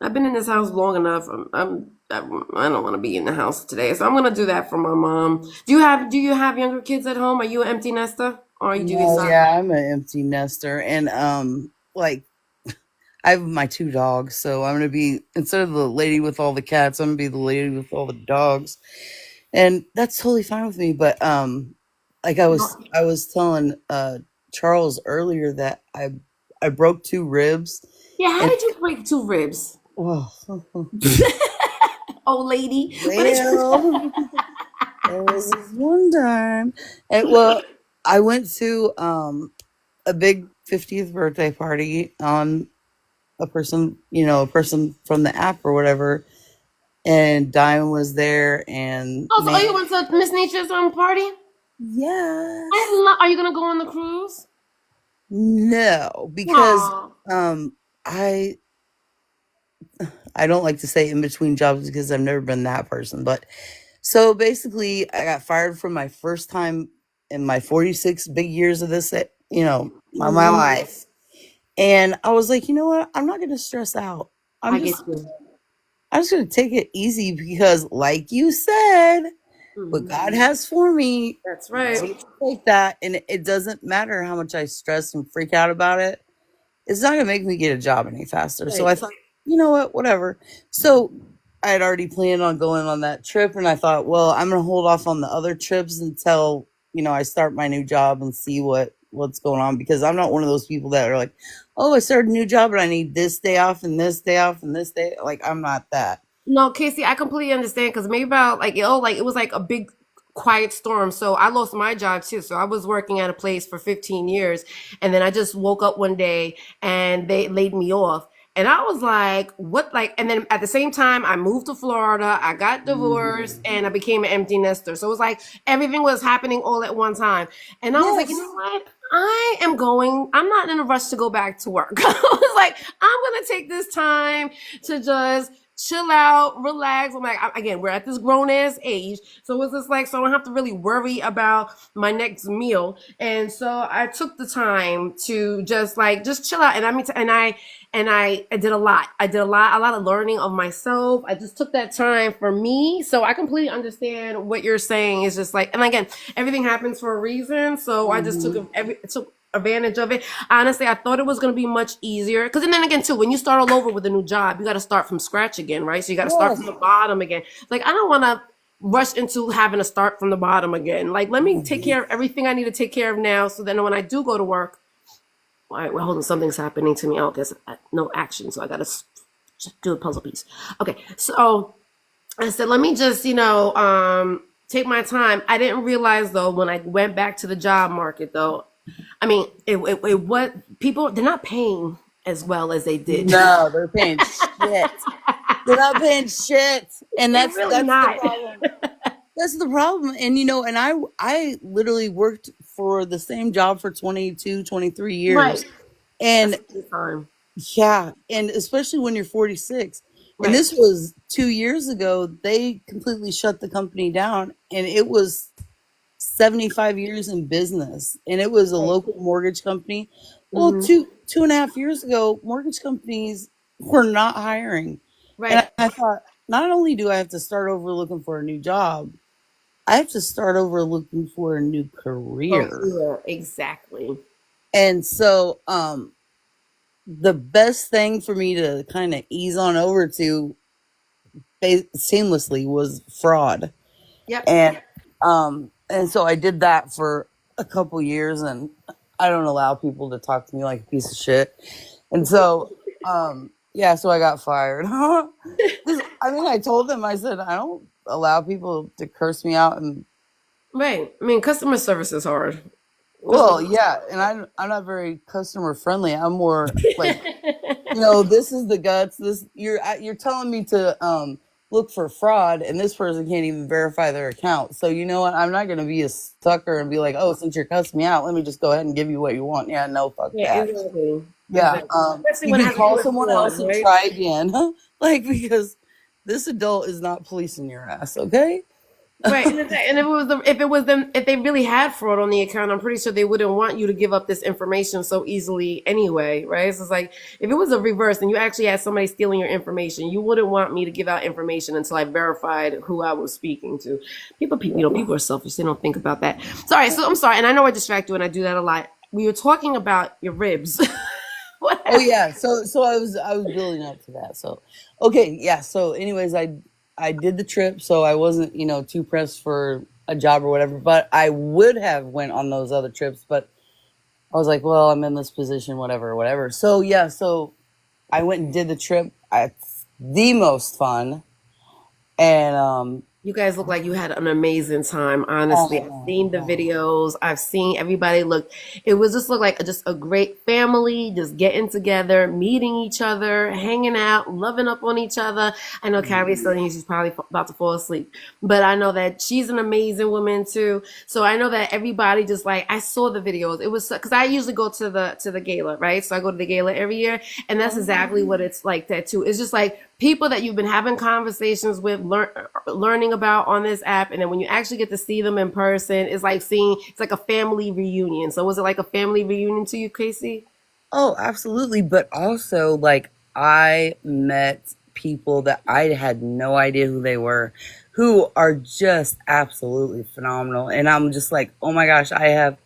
I've been in this house long enough. I don't want to be in the house today, so I'm gonna do that for my mom. Do you have younger kids at home? Are you an empty nester? or you do your No, side? yeah, I'm an empty nester, and like I have my 2 dogs, so I'm gonna be, instead of the lady with all the cats, I'm gonna be the lady with all the dogs, and that's totally fine with me. But like I was telling Charles earlier that I broke 2 ribs, Yeah, how and did you break 2 ribs? oh, Old lady. What did you well, there was this one time, and well, I went to a big 50th birthday party on a person from the app or whatever, and Diamond was there, and Oh, so man, you went to Miss Nature's party? yes, Are you gonna go on the cruise? no, because Aw. um, I I don't like to say in between jobs because I've never been that person, but so basically, I got fired from my first time in my 46 big years of this, my Mhm. life. And I was like, you know what? I'm not going to stress out. I get you. I'm just going to take it easy because, like you said, what Mhm. God has for me, That's I might right. as well take that. And it doesn't matter how much I stress and freak out about it. It's not going to make me get a job any faster. So Right. I thought, you know what? Whatever. So I had already planned on going on that trip. And I thought, well, I'm going to hold off on the other trips until, I start my new job and see what's going on, because I'm not one of those people that are like, oh, I started a new job and I need this day off and this day off and this day. Like, I'm not that. No, Casey, I completely understand because maybe about like it was like a big quiet storm. So I lost my job too. So I was working at a place for 15 years, and then I just woke up one day and they laid me off. And I was like, what? Like, and then at the same time, I moved to Florida, I got divorced, Mhm. and I became an empty nester. So it was like everything was happening all at one time. And I was like, you know Yes. what? I'm not in a rush to go back to work. I was like, I'm going to take this time to just chill out, relax. I'm like, again, we're at this grown ass age. So it's just like, so I don't have to really worry about my next meal. And so I took the time to just chill out. And I mean, I did a lot. I did a lot of learning of myself. I just took that time for me. So I completely understand what you're saying. Is just like, and again, everything happens for a reason. So I just Mhm. took advantage of it. Honestly, I thought it was going to be much easier because then again too, when you start all over with a new job, you got to start from scratch again, right? So you got to start from Yes. the bottom again. Like I don't want to rush into having to start from the bottom again. Like let me take Mhm. care of everything I need to take care of now, so then when I do go to work, all right, well, hold on, something's happening to me. Oh, there's no action, so I got to do a puzzle piece. Okay, so I said, let me just, take my time. I didn't realize though when I went back to the job market though. I mean, it what people they're not paying as well as they did. No, they're paying shit. They're not paying shit, and They're that's really that's the not. problem. That's the problem. And I literally worked for the same job for 22, 23 Right. years. That's And a good time. yeah, and especially when you're 46. And Right. this was 2 years ago, they completely shut the company down, and it was 75 years in business, and it was a Right. local mortgage company. Well, Hmm. two and a half years ago, mortgage companies were not hiring. And Right. I thought, not only do I have to start over looking for a new job, I have to start over looking for a new Oh, career. yeah, exactly. And so the best thing for me to kind of ease on over to seamlessly was fraud. Yep. And so I did that for a couple years, and I don't allow people to talk to me like a piece of shit. And so yeah, so I got fired. 'Cause, I mean, I told them, I said, I don't allow people to curse me out. And Right. I mean, customer service is hard. well, yeah, and I'm not very customer friendly. I'm more like, this is the guts. This you're telling me to look for fraud, and this person can't even verify their account. So you know what? I'm not going to be a sucker and be like, oh, since you're cussing me out, let me just go ahead and give you what you want. Yeah, no, fuck Yeah, that. exactly. Yeah, Exactly. Especially you when it can has to do call with someone fraud, else and right? try again, like, because this adult is not policing your ass. Okay. Right, and if they really had fraud on the account, I'm pretty sure they wouldn't want you to give up this information so easily anyway, right? So it's like if it was a reverse and you actually had somebody stealing your information, you wouldn't want me to give out information until I verified who I was speaking to. People are selfish; they don't think about that. Sorry, so I'm sorry, and I know I distract you, and I do that a lot. We were talking about your ribs. What Oh happened? yeah, so I was building up to that. So okay, yeah. So anyways, I did the trip, so I wasn't too pressed for a job or whatever. But I would have went on those other trips, but I was like, well, I'm in this position, whatever, whatever. So yeah, so I went and did the trip. It's the most fun, and You guys look like you had an amazing time. Honestly, I've oh, seen the oh, videos. I've seen everybody look. It was just look like just a great family, just getting together, meeting each other, hanging out, loving up on each other. I know Carrie's still here. She's probably about to fall asleep, but I know that she's an amazing woman too. So I know that everybody just like I saw the videos. It was because I usually go to the gala, right? So I go to the gala every year, and that's exactly what it's like that too. It's just like people that you've been having conversations with, learning about on this app, and then when you actually get to see them in person, it's like a family reunion. So was it like a family reunion to you, Casey? oh, absolutely. But also, like, I met people that I had no idea who they were, who are just absolutely phenomenal. And I'm just like, oh my gosh, I have,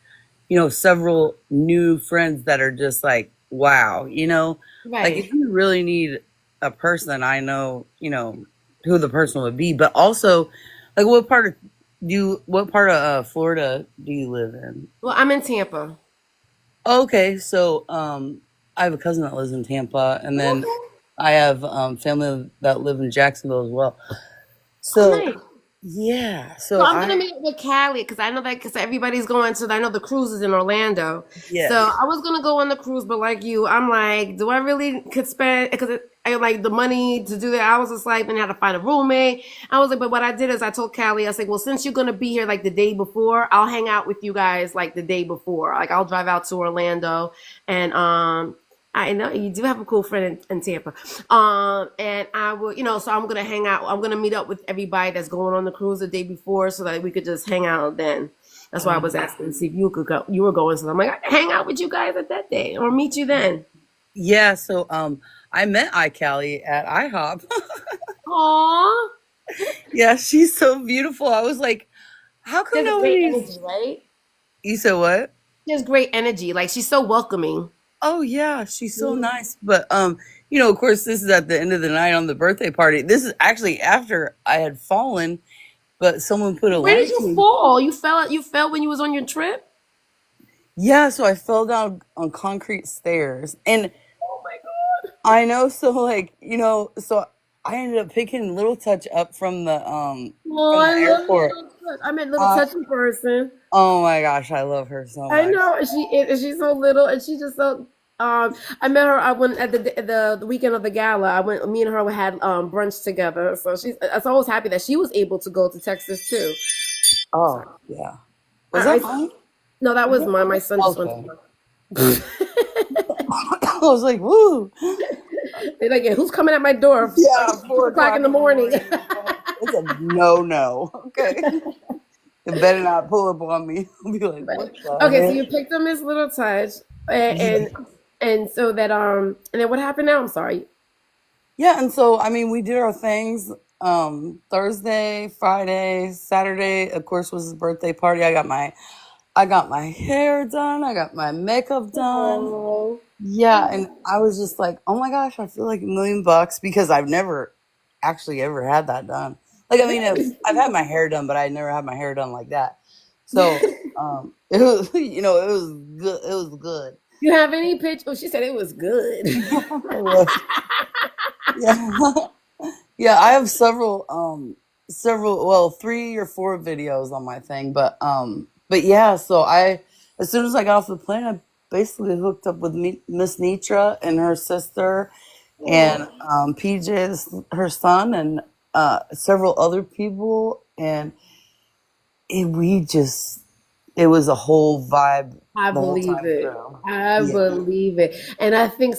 several new friends that are just like, wow, like Right. if you really need a person, I know, who the person would be. But also, like, what part of Florida do you live in? Well, I'm in Tampa. Okay, so I have a cousin that lives in Tampa, and then Okay. I have family that live in Jacksonville as well. Oh, So nice. yeah, So so I'm gonna meet with Callie because I know that because everybody's going to. I know the cruise is in Orlando, so yes, I was gonna go on the cruise, but like you, I'm like, do I really could spend because I like the money to do that? I was just like, then I had to find a roommate. I was like, but what I did is I told Callie, I said, well, since you're gonna be here like the day before, I'll hang out with you guys like the day before. Like I'll drive out to Orlando and I know you do have a cool friend in Tampa. And I will, so I'm gonna hang out. I'm gonna meet up with everybody that's going on the cruise the day before, so that we could just hang out then. That's why I was asking to see if you could go. You were going, so I'm like, I can hang out with you guys at that day or meet you then. yeah. So I met iCallie at IHOP. Aww, Yeah, she's so beautiful. I was like, how she come has a great nobody's? energy, right? You said what? She has great energy. Like she's so welcoming. Oh yeah, she's so Mhm. nice. But of course, this is at the end of the night on the birthday party. This is actually after I had fallen, but someone put a Where did light you to me. fall? You fell. You fell when you was on your trip. Yeah, so I fell down on concrete stairs. And Oh my god. I know, so like, so I ended up picking Little Touch up Oh, from I the love airport. little touch. I meant little Uh touchy person. oh my gosh, I love her so I much. know she's so little and she just so I met her I went at the weekend of the gala. I went me and her had brunch together. So she's I was always happy that she was able to go to Texas too. Sorry. Oh, yeah. Was that I mine? no, that was my son just went to Okay. work. I was like, woo. They're like, yeah, who's coming at my door Yeah, 6 o'clock in 4 o'clock the in the morning? morning. It's a no. Okay. You better not pull up on me. I'll be like, But what the okay, so heck? you picked up Miss Little Touch and Yeah. so that and then what happened now? I'm sorry. Yeah, and so I mean we did our things Thursday, Friday, Saturday, of course, was his birthday party. I got my hair done, I got my makeup done. Oh. Yeah, and I was just like, "Oh my gosh, I feel like $1,000,000 because I've never actually ever had that done." Like I mean, I've had my hair done, but I never had my hair done like that. So, it was it was good. It was good. You have any pitch? Oh, she said it was good. It was. Yeah. Yeah, I have well, 3 or 4 videos on my thing, but yeah, so as soon as I got off the plane, I basically hooked up with Miss Nitra and her sister, and Oh, PJ, her son, and several other people, and we just It was a whole vibe I the whole believe time it. through. I Yeah. believe it. And I think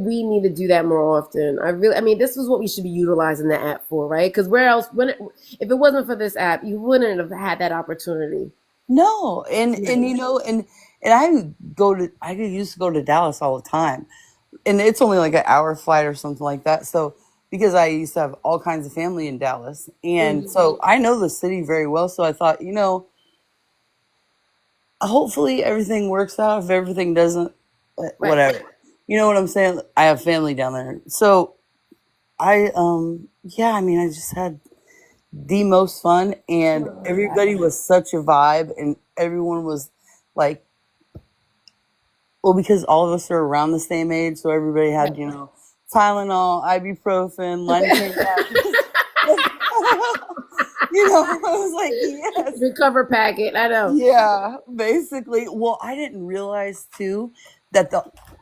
we need to do that more often. I mean, this is what we should be utilizing the app for, right? Because where else, if it wasn't for this app, you wouldn't have had that opportunity. No, and Yeah. and you know, and I used to go to Dallas all the time, and it's only like an hour flight or something like that. So because I used to have all kinds of family in Dallas, and Mhm. so I know the city very well. So I thought, hopefully everything works out. If everything doesn't, Right. whatever. You know what I'm saying? I have family down there, so yeah. I mean, I just had the most fun, and everybody was such a vibe, and everyone was like, well, because all of us are around the same age, so everybody had, Tylenol, ibuprofen, lidocaine patches. I was like, yes. Recover packet. I know. Yeah, basically. Well, I didn't realize too that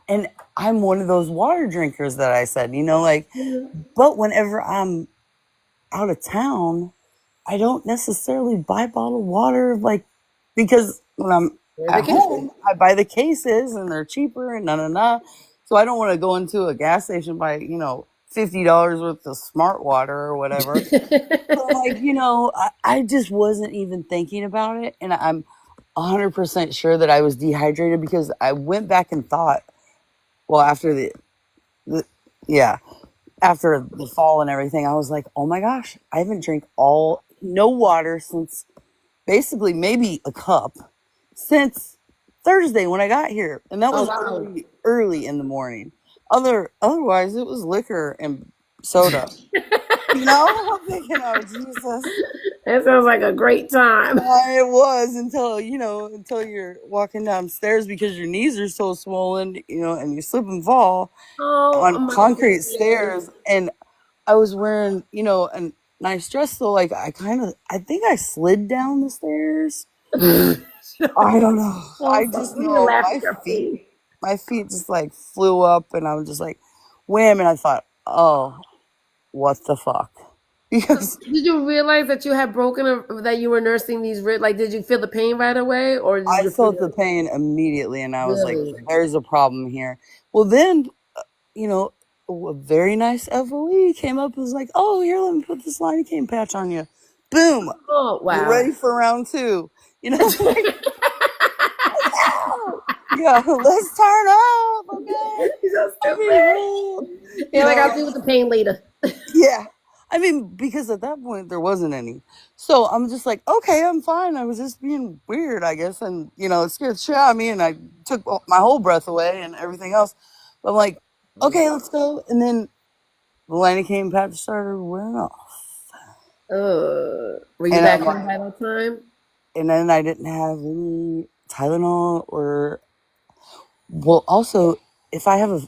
and I'm one of those water drinkers that I said, Mhm. but whenever I'm out of town, I don't necessarily buy bottled water, like, because when I'm at Vacation. home, I buy the cases and they're cheaper and So I don't want to go into a gas station and buy, $50 worth of smart water or whatever. So, like, I just wasn't even thinking about it. And I'm 100% sure that I was dehydrated because I went back and thought, well, after the yeah, after the fall and everything, I was like, oh my gosh, I haven't drank no water since basically maybe a cup since Thursday when I got here. And that Oh was wow. early, early in the morning. Otherwise, it was liquor and soda. I'm thinking, oh, Jesus. That sounds like a great time. It was until you're walking downstairs because your knees are so swollen, and you slip and fall Oh on my concrete goodness. stairs. And I was wearing, a nice dress, so like I think I slid down the stairs. I don't know. Oh, I just so you can know laugh at your face. my feet just like flew up, and I was just like, wham! And I thought, oh, what the fuck? Because Did you realize that you had that you were nursing these ribs? Like, did you feel the pain right away, or did I you felt feel the pain immediately, and I was like, really? there's a problem here. Well, then, you know, a very nice FOE came up and was like, oh, here, let me put this lidocaine patch on you. Boom. Oh You're wow. ready for round two. Like, yeah, let's turn up, okay? You're so I mean, stupid. Yeah, like I'll deal with the pain later. yeah. I mean, because at that point there wasn't any. So I'm just like, okay, I'm fine. I was just being weird, I guess. And, it scared the shit out of me, and I took my whole breath away and everything else. But I'm like, okay, let's go. And then the lidocaine patch started wearing off. Were you And back I'm home like, by that time? and then I didn't have any Tylenol or, well, also, if I have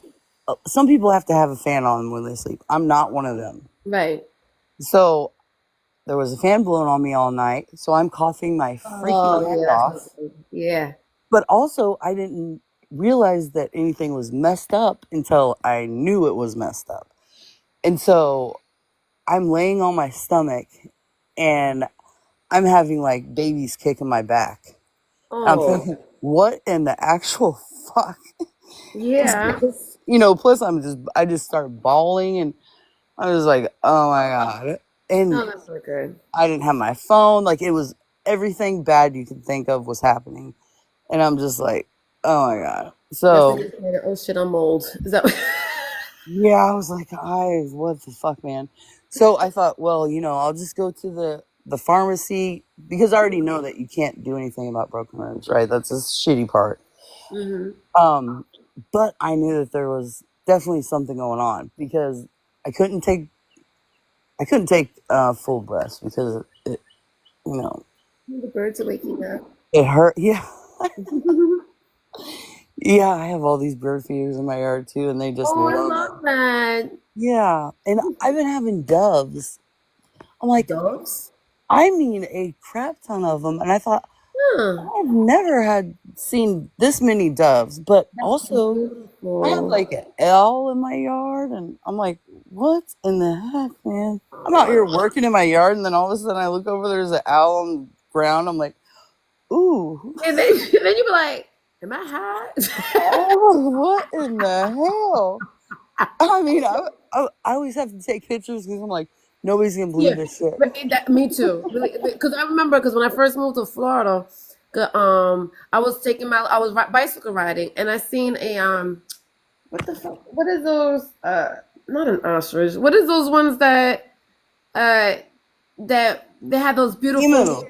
some people have to have a fan on when they sleep. I'm not one of them. Right. So there was a fan blowing on me all night. So I'm coughing my freaking Oh head yeah, that's not off. good. Yeah. But also, I didn't realize that anything was messed up until I knew it was messed up. And so I'm laying on my stomach and I'm having like babies kicking my back. I'm Oh thinking, what in the actual fuck is yeah. this? Plus I just started bawling, and I was like, oh my God. And Oh, that's not good. I didn't have my phone. Like, it was everything bad you could think of was happening. And I'm just like, oh my God. That's So when you say, "Oh shit, I'm old." Is that? yeah, I was like, what the fuck, man? So I thought, well, I'll just go to the pharmacy because I already know that you can't do anything about broken ribs, right? That's the shitty part. Hmm. Um, but I knew that there was definitely something going on because I couldn't take full breaths because it The birds are waking up. it hurt. Yeah, yeah. I have all these bird feeders in my yard too, and they just Oh, I love it. love that. Yeah, and I've been having doves. I'm like, Dogs? I mean, a crap ton of them, and I thought Huh. I've never seen this many doves. But That's also, I have beautiful. like an L in my yard, and I'm like, what in the heck, man? I'm out here working in my yard, and then all of a sudden I look over, there's an owl on the ground. I'm like, Ooh. And then then you be like, am I high? Oh, what in the hell? I mean, I always have to take pictures because I'm like, nobody's gonna believe Yeah, this shit. but me too. Because I remember because when I first moved to Florida, I was bicycle riding and I seen a what the fuck? What is those? Not an ostrich. What is those ones uh that they have those beautiful? Emu.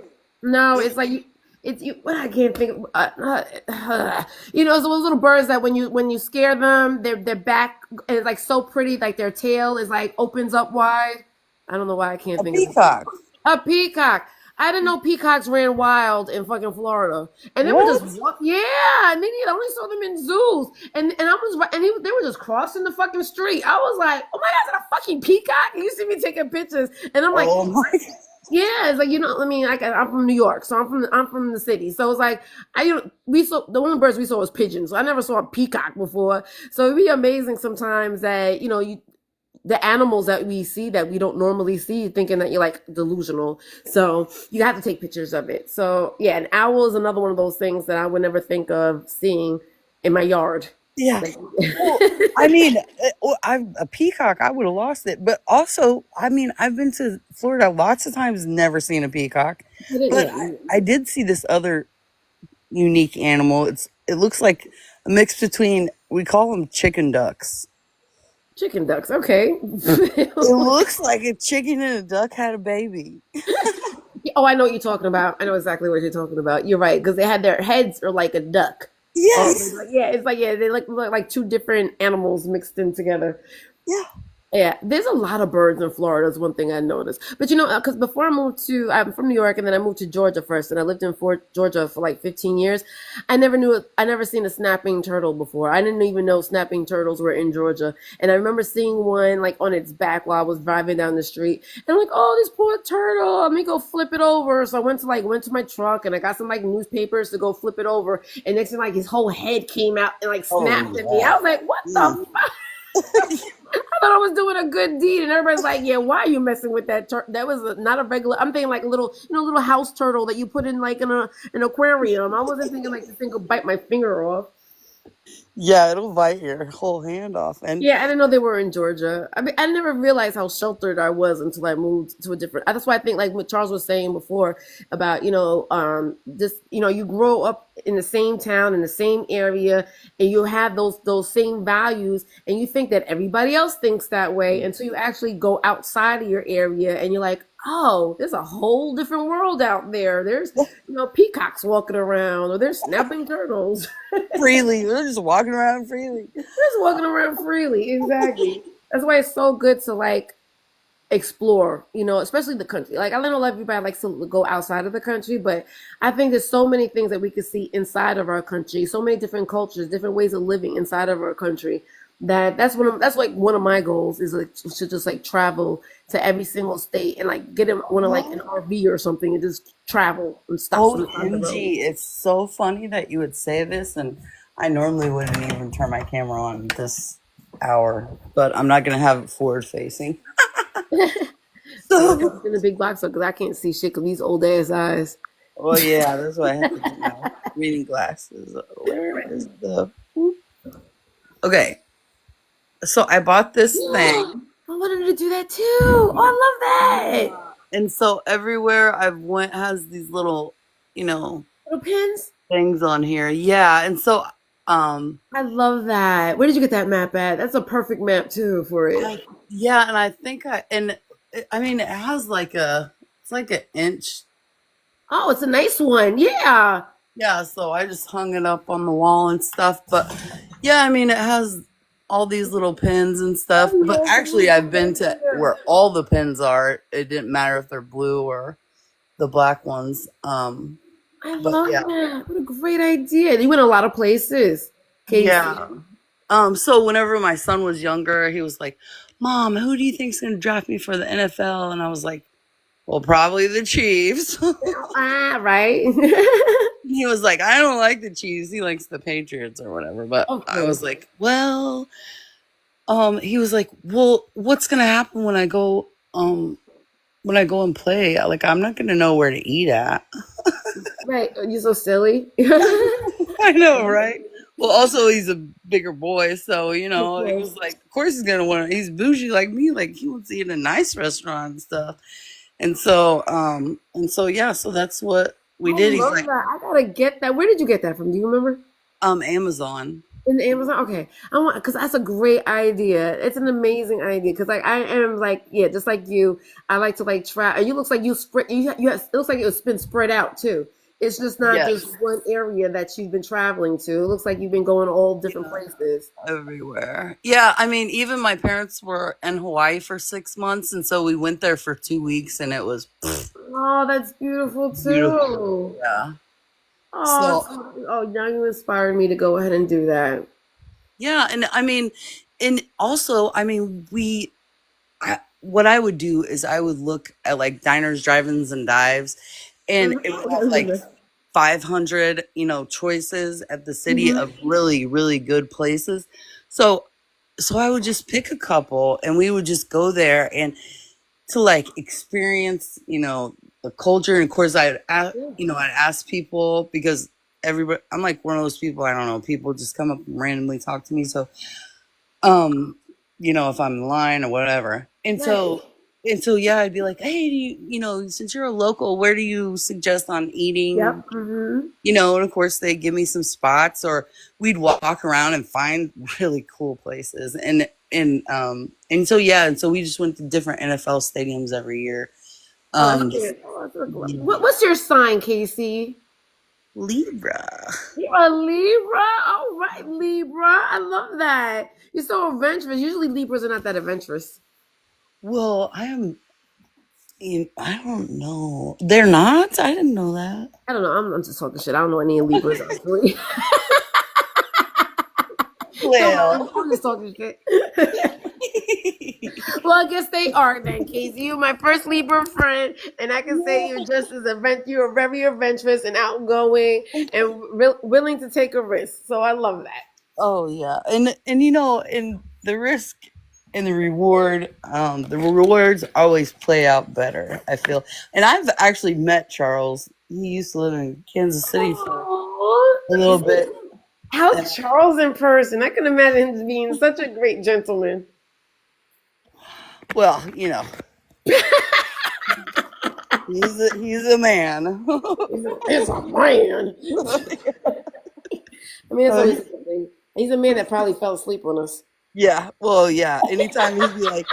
No, it's like it's you. What I can't think. Of, you know, it's those little birds that when you scare them, their back is like so pretty, like their tail is like opens up wide. I don't know why I can't A think of it. peacock. A peacock. I didn't know peacocks ran wild in fucking Florida, and they were What? just yeah. And then I only saw them in zoos, and I was they were just crossing the fucking street. I was like, oh my god, is that a fucking peacock? And you see me taking pictures, and I'm like, Oh my God. yeah, it's like I mean, like I'm from New York, so I'm from the city. So it's like we saw the only birds we saw was pigeons. So I never saw a peacock before. So it'd be amazing sometimes that the animals that we see that we don't normally see, thinking that you're like delusional. So you have to take pictures of it. So yeah, an owl is another one of those things that I would never think of seeing in my yard. Yeah. Like, Well, I mean, a peacock, I would have lost it. But also, I mean, I've been to Florida lots of times, never seen a peacock. But yeah, I did see this other unique animal. It looks like a mix between, we call them chicken ducks. chicken ducks. Okay. It looks like a chicken and a duck had a baby. Oh, I know what you're talking about. I know exactly what you're talking about. You're right because they had their heads are like a duck. Oh, Yes. yeah, it's like they look like two different animals mixed in together. Yeah. Yeah, there's a lot of birds in Florida. Is one thing I noticed. But because before I'm from New York, and then I moved to Georgia first, and I lived in Fort Georgia for like 15 years. I never seen a snapping turtle before. I didn't even know snapping turtles were in Georgia. And I remember seeing one like on its back while I was driving down the street, and I'm like, oh, this poor turtle. Let me go flip it over. So I went to my truck, and I got some like newspapers to go flip it over. And next thing, like his whole head came out and like Oh, snapped at me. I was like, what yeah. the fuck? I thought I was doing a good deed, and everybody's like, "Yeah, why are you messing with that turtle? That was not a regular." I'm thinking like a little, little house turtle that you put in like in an aquarium. I wasn't thinking like this thing could bite my finger off. Yeah, it'll bite your whole hand off. And Yeah, I didn't know they were in Georgia. I mean, I never realized how sheltered I was until I moved to a different. That's why I think, like what Charles was saying before about, just you grow up in the same town in the same area, and you have those same values, and you think that everybody else thinks that way until you actually go outside of your area, and you're like, oh, there's a whole different world out there. There's peacocks walking around, or there's snapping turtles. freely, they're just walking around freely. Just walking around freely. Exactly. That's why it's so good to like explore, especially the country. Like I know everybody likes to go outside of the country, but I think there's so many things that we could see inside of our country, so many different cultures, different ways of living inside of our country. That's like one of my goals is like to just like travel to every single state and like get in one of like an RV or something and just travel and stop on the side of the road. OMG, it's so funny that you would say this, and I normally wouldn't even turn my camera on this hour, but I'm not gonna have it forward facing. So, In the big box because I can't see shit with these old ass eyes. well, yeah, that's why I have to get my reading glasses. Where is the? Okay, so I bought this thing, I wanted to do that too. Oh, I love that. and so everywhere I've went has these little, Little pins. things on here. Yeah, and so I love that. Where did you get that map at? That's a perfect map too for it. yeah, and I think I mean it has it's like an inch. Oh, it's a nice one. Yeah. Yeah, so I just hung it up on the wall and stuff. But yeah, I mean, it has all these little pins and stuff. But actually, I've been to where all the pins are. It didn't matter if they're blue or the black ones. I But love yeah, that. What a great idea. You went a lot of places. Casey. yeah. So whenever my son was younger, he was like, "Mom, who do you think's gonna draft me for the NFL?" And I was like, "Well, probably the Chiefs." Right. He was like, "I don't like the Chiefs. He likes the Patriots or whatever." But I Okay. was like, "Well," he was like, "Well, what's gonna happen when I go and play? Like, I'm not gonna know where to eat at." Right. You're so silly. I know, right? Well, also he's a bigger boy, so he Okay. was like, of course he's gonna want. He's bougie like me, like he wants to eat in a nice restaurant and stuff. And so yeah, so that's what we I did. He's love like, that. I gotta get that. Where did you get that from? Do you remember? Amazon. In Amazon, okay. I want because that's a great idea. It's an amazing idea because like I am like yeah, just like you. I like to like try. And you looks like you spread. It looks like it's been spread out too. It's just not just Yes. one area that you've been traveling to. It looks like you've been going all different Yeah. places. Everywhere. Yeah, I mean, even my parents were in Hawaii for 6 months, and so we went there for 2 weeks, and it was Oh, that's beautiful beautiful. too. Yeah. Oh, So oh, now you inspired me to go ahead and do that. yeah, and I mean, and also, I mean, what I would do is I would look at like diners, drive-ins, and dives, and Mhm. it would have like 500, choices at the city Mhm. of really, really good places. So, so I would just pick a couple, and we would just go there and to like experience, the culture. And of course, Yeah. I'd ask people because everybody, I'm like one of those people, I don't know, people just come up and randomly talk to me. So, um, if I'm in line or whatever. And Right. so, yeah, I'd be like, hey, since you're a local, where do you suggest on eating? Yep. Hmm. And of course they give me some spots, or we'd walk around and find really cool places. And so yeah, and so we just went to different NFL stadiums every year. Oh, that's Um, cute. Oh, that's so cool. What's your sign, Casey? Libra. You're a Libra. All right, Libra. I love that. You're so adventurous. Usually Libras are not that adventurous. Well, I don't know. They're not? I didn't know that. I don't know. I'm just talking shit. I don't know any Libras actually. Don't Well, worry, I'm just talking shit. Well, I guess they are then, Casey. You're my first Libra friend, and I can say you're just as you're very adventurous and outgoing and willing to take a risk. So I love that. oh yeah. And the risk and the rewards always play out better, I feel. And I've actually met Charles. He used to live in Kansas City for Oh, a little bit. how's Charles in person? I can imagine him being such a great gentleman. Well, he's a man. He's a man. I mean, it's Uh, always something. He's a man that probably fell asleep on us. yeah, well, yeah. Anytime he'd be like,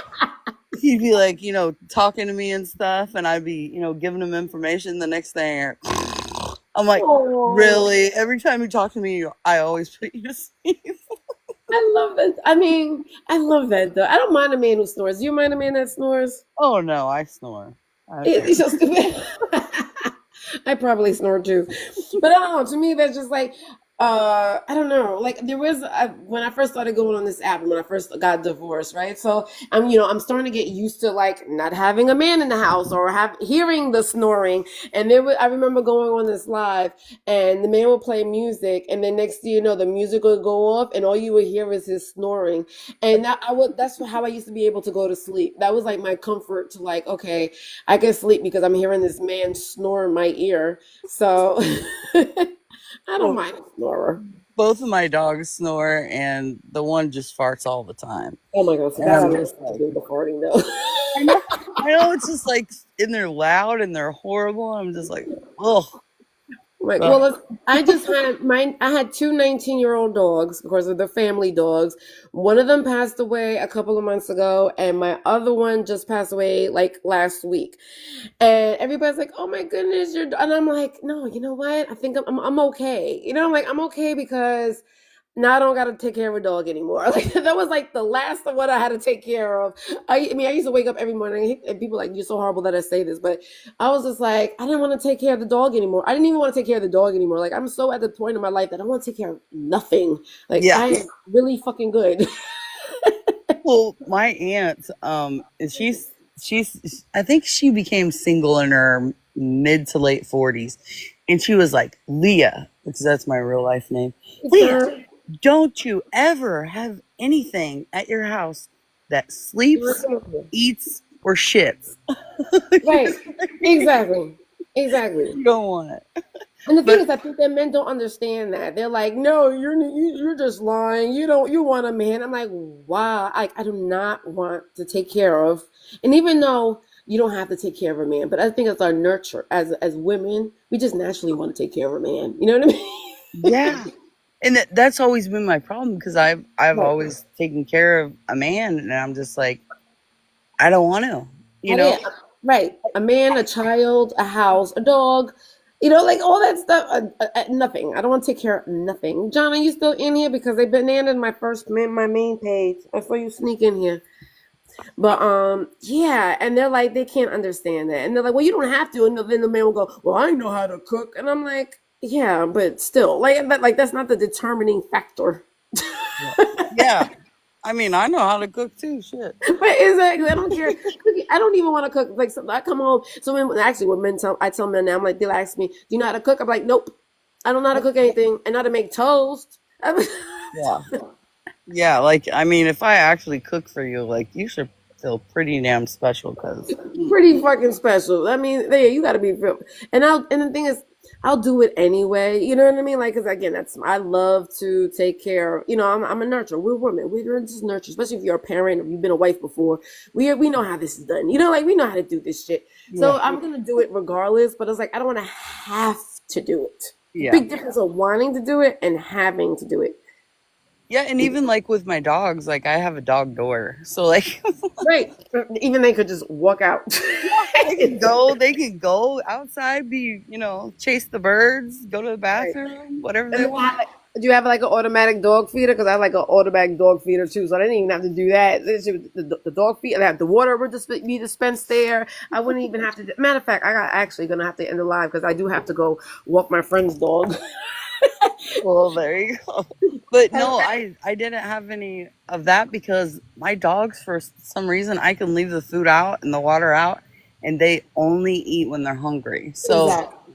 talking to me and stuff, and I'd be, giving him information. The next thing, I'm like, Oh, really? Every time you talk to me, I always put you to sleep. I love that. I mean, I love that though. I don't mind a man who snores. Do you mind a man that snores? Oh no, I snore. He's so stupid. I probably snore too, but I don't know. To me, that's just like I don't know. Like there was when I first started going on this app, and when I first got divorced, right? So I'm starting to get used to like not having a man in the house or have hearing the snoring. And I remember going on this live, and the man would play music, and then next thing you know, the music would go off, and all you would hear is his snoring. And that's how I used to be able to go to sleep. That was like my comfort to like, okay, I can sleep because I'm hearing this man snore in my ear. So I don't Well, mind a snorer. both of my dogs snore, and the one just farts all the time. Oh my god, so And that I'm I'm just just like, doing the farting though. I know, I know, it's just like, and they're loud and they're horrible. I'm just like, oh, Right. Well, I just had I had two 19-year-old dogs, of course, they're family dogs. One of them passed away a couple of months ago, and my other one just passed away like last week. And everybody's like, "Oh my goodness, and I'm like, "No, you know what? I think I'm okay." I'm like, "I'm okay because now I don't got to take care of a dog anymore." Like that was like the last of what I had to take care of. I mean, I used to wake up every morning, and people are like, "You're so horrible that I say this," but I was just like, I didn't want to take care of the dog anymore. I didn't even want to take care of the dog anymore. Like I'm so at the point in my life that I want to take care of nothing. Like yeah. I am really fucking good. Well, my aunt, I think she became single in her mid to late 40s, and she was like, Leah, because that's my real life name. Leah, don't you ever have anything at your house that sleeps, eats, or shits. Right. Exactly. Exactly. You don't want it. And the thing But is, I think that men don't understand that. They're like, "No, you're just lying. You want a man." I'm like, "Wow, I do not want to take care of." And even though you don't have to take care of a man, but I think it's our nurture as women. We just naturally want to take care of a man. You know what I mean? yeah, and that's always been my problem because I've Right. always taken care of a man, and I'm just like, I don't want to, you I know. didn't. Right. A man, a child, a house, a dog. Like all that stuff. Nothing. I don't want to take care of nothing. John, are you still in here? Because they bananas my main page. I saw you sneak in here. But yeah, and they're like they can't understand that, and they're like, well, you don't have to, and then the man will go, well, I know how to cook, and I'm like, yeah, but still, like that's not the determining factor. Yeah. Yeah. I mean, I know how to cook too. Shit. But exactly, I don't care. I don't even want to cook. Like, so I come home. So when men I tell men now, I'm like, they'll ask me, "Do you know how to cook?" I'm like, "Nope, I don't know how to cook anything. I know how to make toast." Yeah. Yeah. Like, I mean, if I actually cook for you, like, you should feel pretty damn special because. Pretty fucking special. I mean, yeah, you got to be real. And the thing is, I'll do it anyway. You know what I mean? Like, because again, I love to take care. I'm a nurturer. We're women. We're just nurture, especially if you're a parent or you've been a wife before. We know how this is done. Like we know how to do this shit. So Yeah. I'm gonna do it regardless. But it's like I don't want to have to do it. Yeah. Big difference of wanting to do it and having to do it. Yeah. And even like with my dogs, like, I have a dog door. So, like, Right. Even they could just walk out. they can go outside, chase the birds, go to the Right. bathroom, whatever And they then want. do you have like an automatic dog feeder? Because I have like an automatic dog feeder too, so I didn't even have to do that. The dog feed, I have the water would just be dispensed there. I wouldn't even have to. Matter of fact, I got actually gonna have to end the live because I do have to go walk my friend's dog. Well, there you go. But no, I didn't have any of that because my dogs, for some reason, I can leave the food out and the water out, and they only eat when they're hungry. So, Exactly.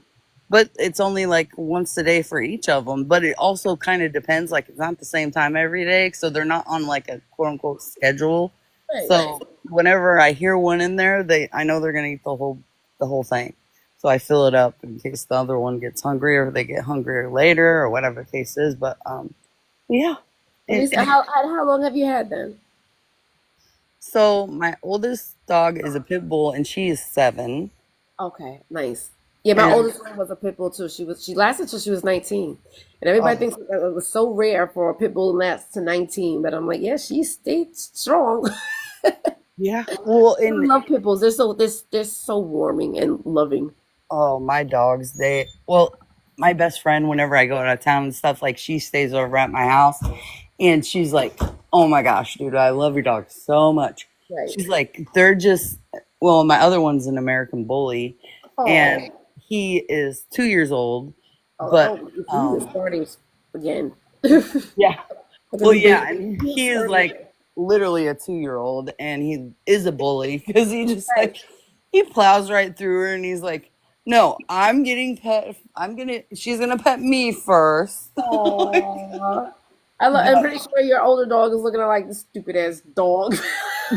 but it's only like once a day for each of them. But it also kind of depends. Like, it's not the same time every day, so they're not on like a quote unquote schedule. Right. So whenever I hear one in there, I know they're gonna eat the whole thing. So I fill it up in case the other one gets hungry or they get hungrier later or whatever the case is. But yeah. How long have you had them? So my oldest dog is a pit bull and she is 7. Okay, nice. Yeah, my And oldest one was a pit bull too. She lasted till she was 19, and everybody thinks that it was so rare for a pit bull to last to 19. But I'm like, yeah, she stayed strong. yeah. Well, I love pit bulls. They're so warming and loving. oh, my dogs, my best friend, whenever I go out of town and stuff, like, she stays over at my house and she's like, oh my gosh, dude, I love your dog so much. Right. She's like, my other one's an American bully and he is 2 years old, but he's starting again. yeah. Well, yeah, and he is like literally a 2-year-old and he is a bully because he just like, he plows right through her and he's like, no, I'm getting pet. She's gonna pet me first. Aww. I'm pretty sure your older dog is looking at like this stupid ass dog.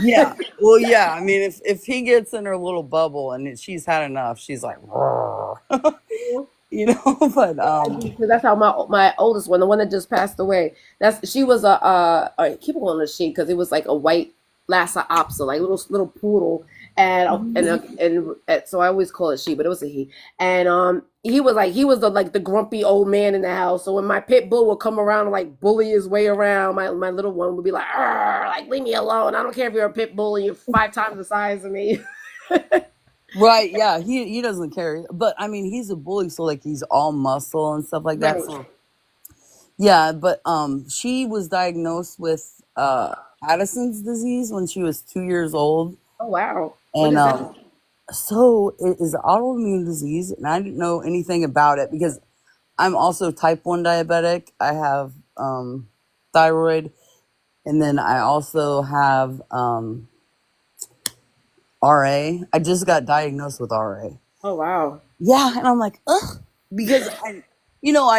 Yeah. Well, yeah. I mean, if he gets in her little bubble and she's had enough, she's like, But That's how my oldest one, the one that just passed away. She was I keep calling her she because it was like a white Lhasa Apso, like little poodle, and so I always call it she, but it was a he. And he was the grumpy old man in the house. So when my pit bull would come around and like bully his way around, my little one would be like, like leave me alone. I don't care if you're a pit bull and you're 5 times the size of me. right, yeah, he doesn't care. But I mean, he's a bully, so like he's all muscle and stuff like that. Right. So yeah, but she was diagnosed with Addison's disease when she was 2 years old. Oh wow. And so it is an autoimmune disease, and I didn't know anything about it because I'm also type 1 diabetic. I have thyroid, and then I also have RA. I just got diagnosed with RA. Oh wow. Yeah, and I'm like, ugh, because I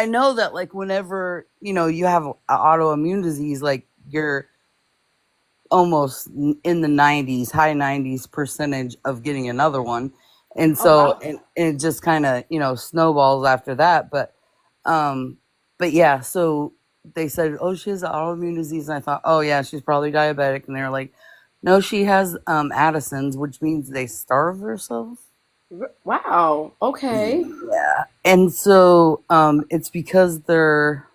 know that like whenever you have an autoimmune disease, like you're almost in the 90s, high 90s percentage of getting another one. And Oh so wow. and it just kind of, snowballs after that. Um, but yeah, so they said, oh, she has autoimmune disease, and I thought, oh yeah, she's probably diabetic, and they were like, no, she has Addison's, which means they starve themselves. Wow. Okay. Yeah, and so it's because they're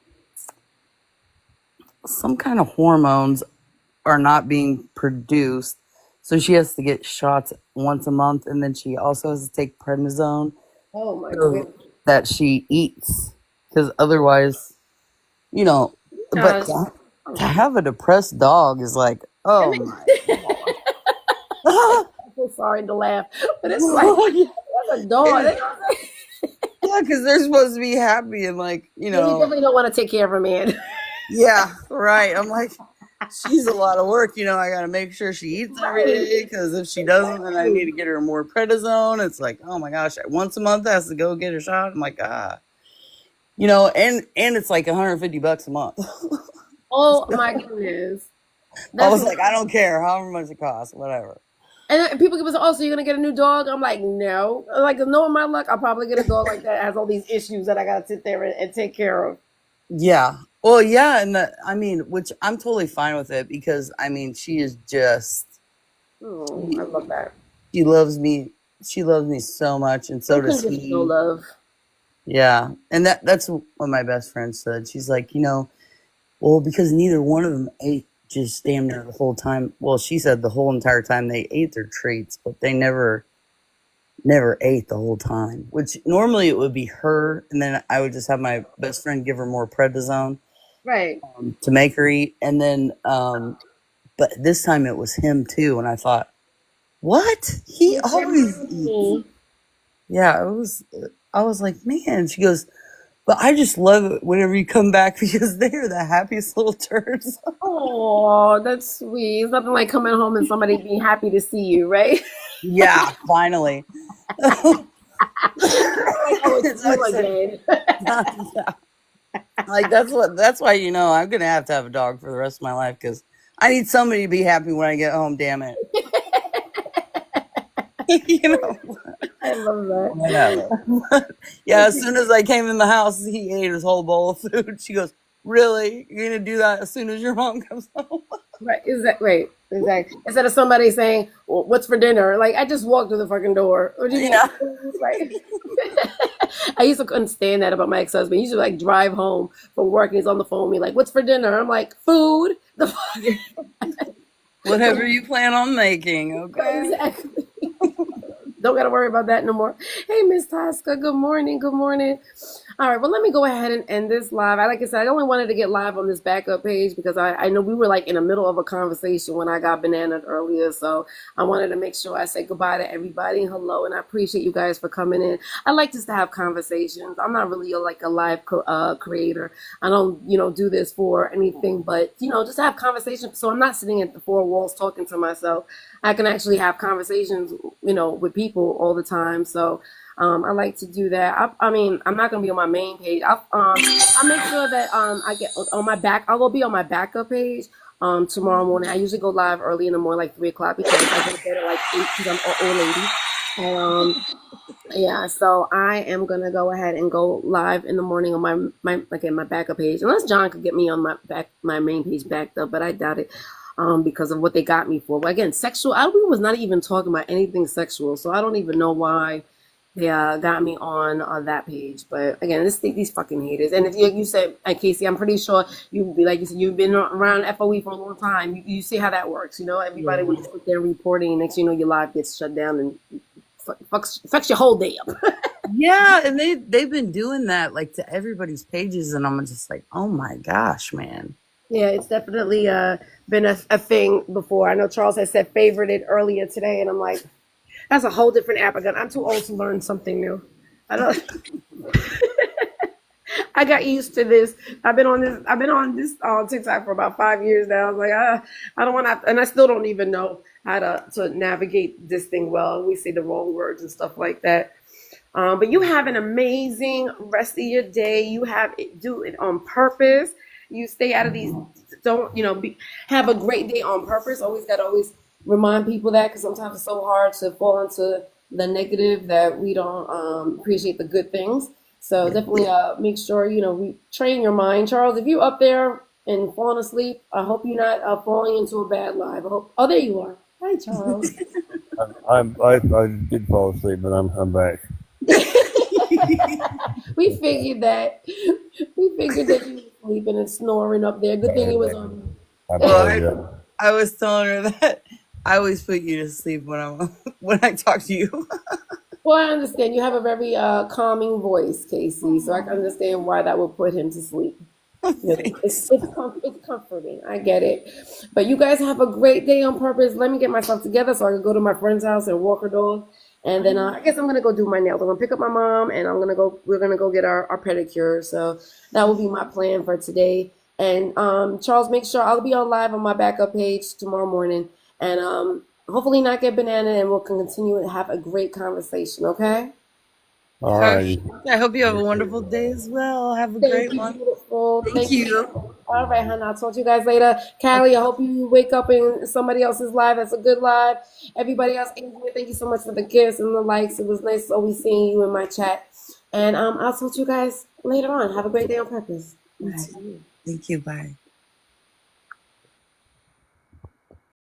some kind of hormones are not being produced. So she has to get shots once a month, and then she also has to take prednisone Oh my so goodness. that she eats, because otherwise, you know. But Uh, to have a depressed dog is like, and oh then, my I'm god. so sorry to laugh, but it's like that's a dog. Yeah, because they're supposed to be happy and like, Yeah, you definitely don't want to take care of a man. yeah, right. I'm like, she's a lot of work. I got to make sure she eats every Right. day, because if she doesn't, then I need Exactly. to get her more prednisone. It's like, oh my gosh, once a month has to go get a shot. I'm like, and it's like $150 a month. Oh my goodness. I That's was like, I don't care however much it costs, whatever. and then people give us, oh, so you're gonna get a new dog? I'm like, no. Like, knowing my luck, I'll probably get a dog like that has all these issues that I gotta sit there and take care of. Yeah. Well, yeah, and which I'm totally fine with it, because she is just Oh, I love that. she loves me. She loves me so much, and so does Unconditional he. love. Yeah, and that's what my best friend said. She's like, well, because neither one of them ate just damn near the whole time. Well, she said the whole entire time they ate their treats, but they never ate the whole time. Which normally it would be her, and then I would just have my best friend give her more prednisone Right. to make her eat, and then but this time it was him too, and I thought, what? He Yes, always eats. me. Yeah, it was. I was like, man. She goes, but I just love it whenever you come back, because they are the happiest little turds. Oh, that's sweet. It's nothing like coming home and somebody being happy to see you, right? Yeah, finally. Like, oh, it's So I you said, again. yeah. Like that's why I'm gonna have to have a dog for the rest of my life, because I need somebody to be happy when I get home. Damn it. you know. I love that. Whatever. Yeah, as soon as I came in the house, he ate his whole bowl of food. She goes, really? You're gonna do that as soon as your mom comes home? Right, is that right? Exactly. Instead of somebody saying, well, "What's for dinner?" Like, I just walked through the fucking door. What do you Yeah. mean? Right? I used to understand that about my ex-husband. He used to like drive home from work and he's on the phone with me like, "What's for dinner?" I'm like, "Food." The fuck. Whatever you plan on making, okay? Exactly. Don't got to worry about that no more. Hey, Miss Tosca. Good morning. Good morning. All right. Well, let me go ahead and end this live. Like I said, I only wanted to get live on this backup page because I know we were like in the middle of a conversation when I got bananaed earlier. So I wanted to make sure I say goodbye to everybody and hello. And I appreciate you guys for coming in. I like just to have conversations. I'm not really like a live creator. I don't, do this for anything but, just have conversations. So I'm not sitting at the four walls talking to myself. I can actually have conversations, with people all the time. So I like to do that. I mean, I'm not gonna be on my main page. I'll make sure that I get on my back. I will be on my backup page tomorrow morning. I usually go live early in the morning, like 3 o'clock, because I go to bed at like 8 because I'm an old lady. Yeah, so I am gonna go ahead and go live in the morning on my backup page. Unless John could get me on my main page backed up, but I doubt it. Because of what they got me for. But again, sexual. We was not even talking about anything sexual, so I don't even know why they got me on that page. But again, these fucking haters. And if you said, Casey, I'm pretty sure you be like you said, you've been around FOE for a long time. You see how that works. Everybody would sit there reporting. Next, your live gets shut down and fucks your whole day up. Yeah, and they've been doing that like to everybody's pages, and I'm just like, oh my gosh, man. Yeah, it's definitely been a thing before. I know Charles has said favorited earlier today, and I'm like, that's a whole different app. I'm too old to learn something new. I don't. I got used to this. I've been on this TikTok for about 5 years now. I was like, I don't want to, and I still don't even know how to navigate this thing well. We say the wrong words and stuff like that. But you have an amazing rest of your day. Do it on purpose. You stay out of these. Don't have a great day on purpose. Always remind people that, because sometimes it's so hard to fall into the negative, that we don't appreciate the good things. So definitely make sure, we train your mind. Charles, if you up there and falling asleep, I hope you're not falling into a bad life. Oh, there you are. Hi, Charles. I did fall asleep, but I'm back. We figured that. We figured that you were sleeping and snoring up there. Good thing it was on. I Well, apologize. I was telling her that I always put you to sleep when when I talk to you. Well, I understand. You have a very calming voice, Casey, so I can understand why that would put him to sleep. It's comforting. I get it. But you guys have a great day on purpose. Let me get myself together so I can go to my friend's house and walk her dog. And then I guess I'm gonna go do my nails. I'm gonna pick up my mom, and we're gonna go get our pedicure. So that will be my plan for today. And Charles, make sure I'll be on live on my backup page tomorrow morning, and hopefully not get banana, and we'll continue to have a great conversation. Okay. All right. I hope you have a wonderful day as well. Have a Thank great you, one. beautiful. Thank you. All right, honey. I'll talk to you guys later. Callie, I hope you wake up in somebody else's live. That's a good live. Everybody else, thank you so much for the gifts and the likes. It was nice always seeing you in my chat. And I'll talk to you guys later on. Have a great day on purpose. Bye. Thank you. Bye.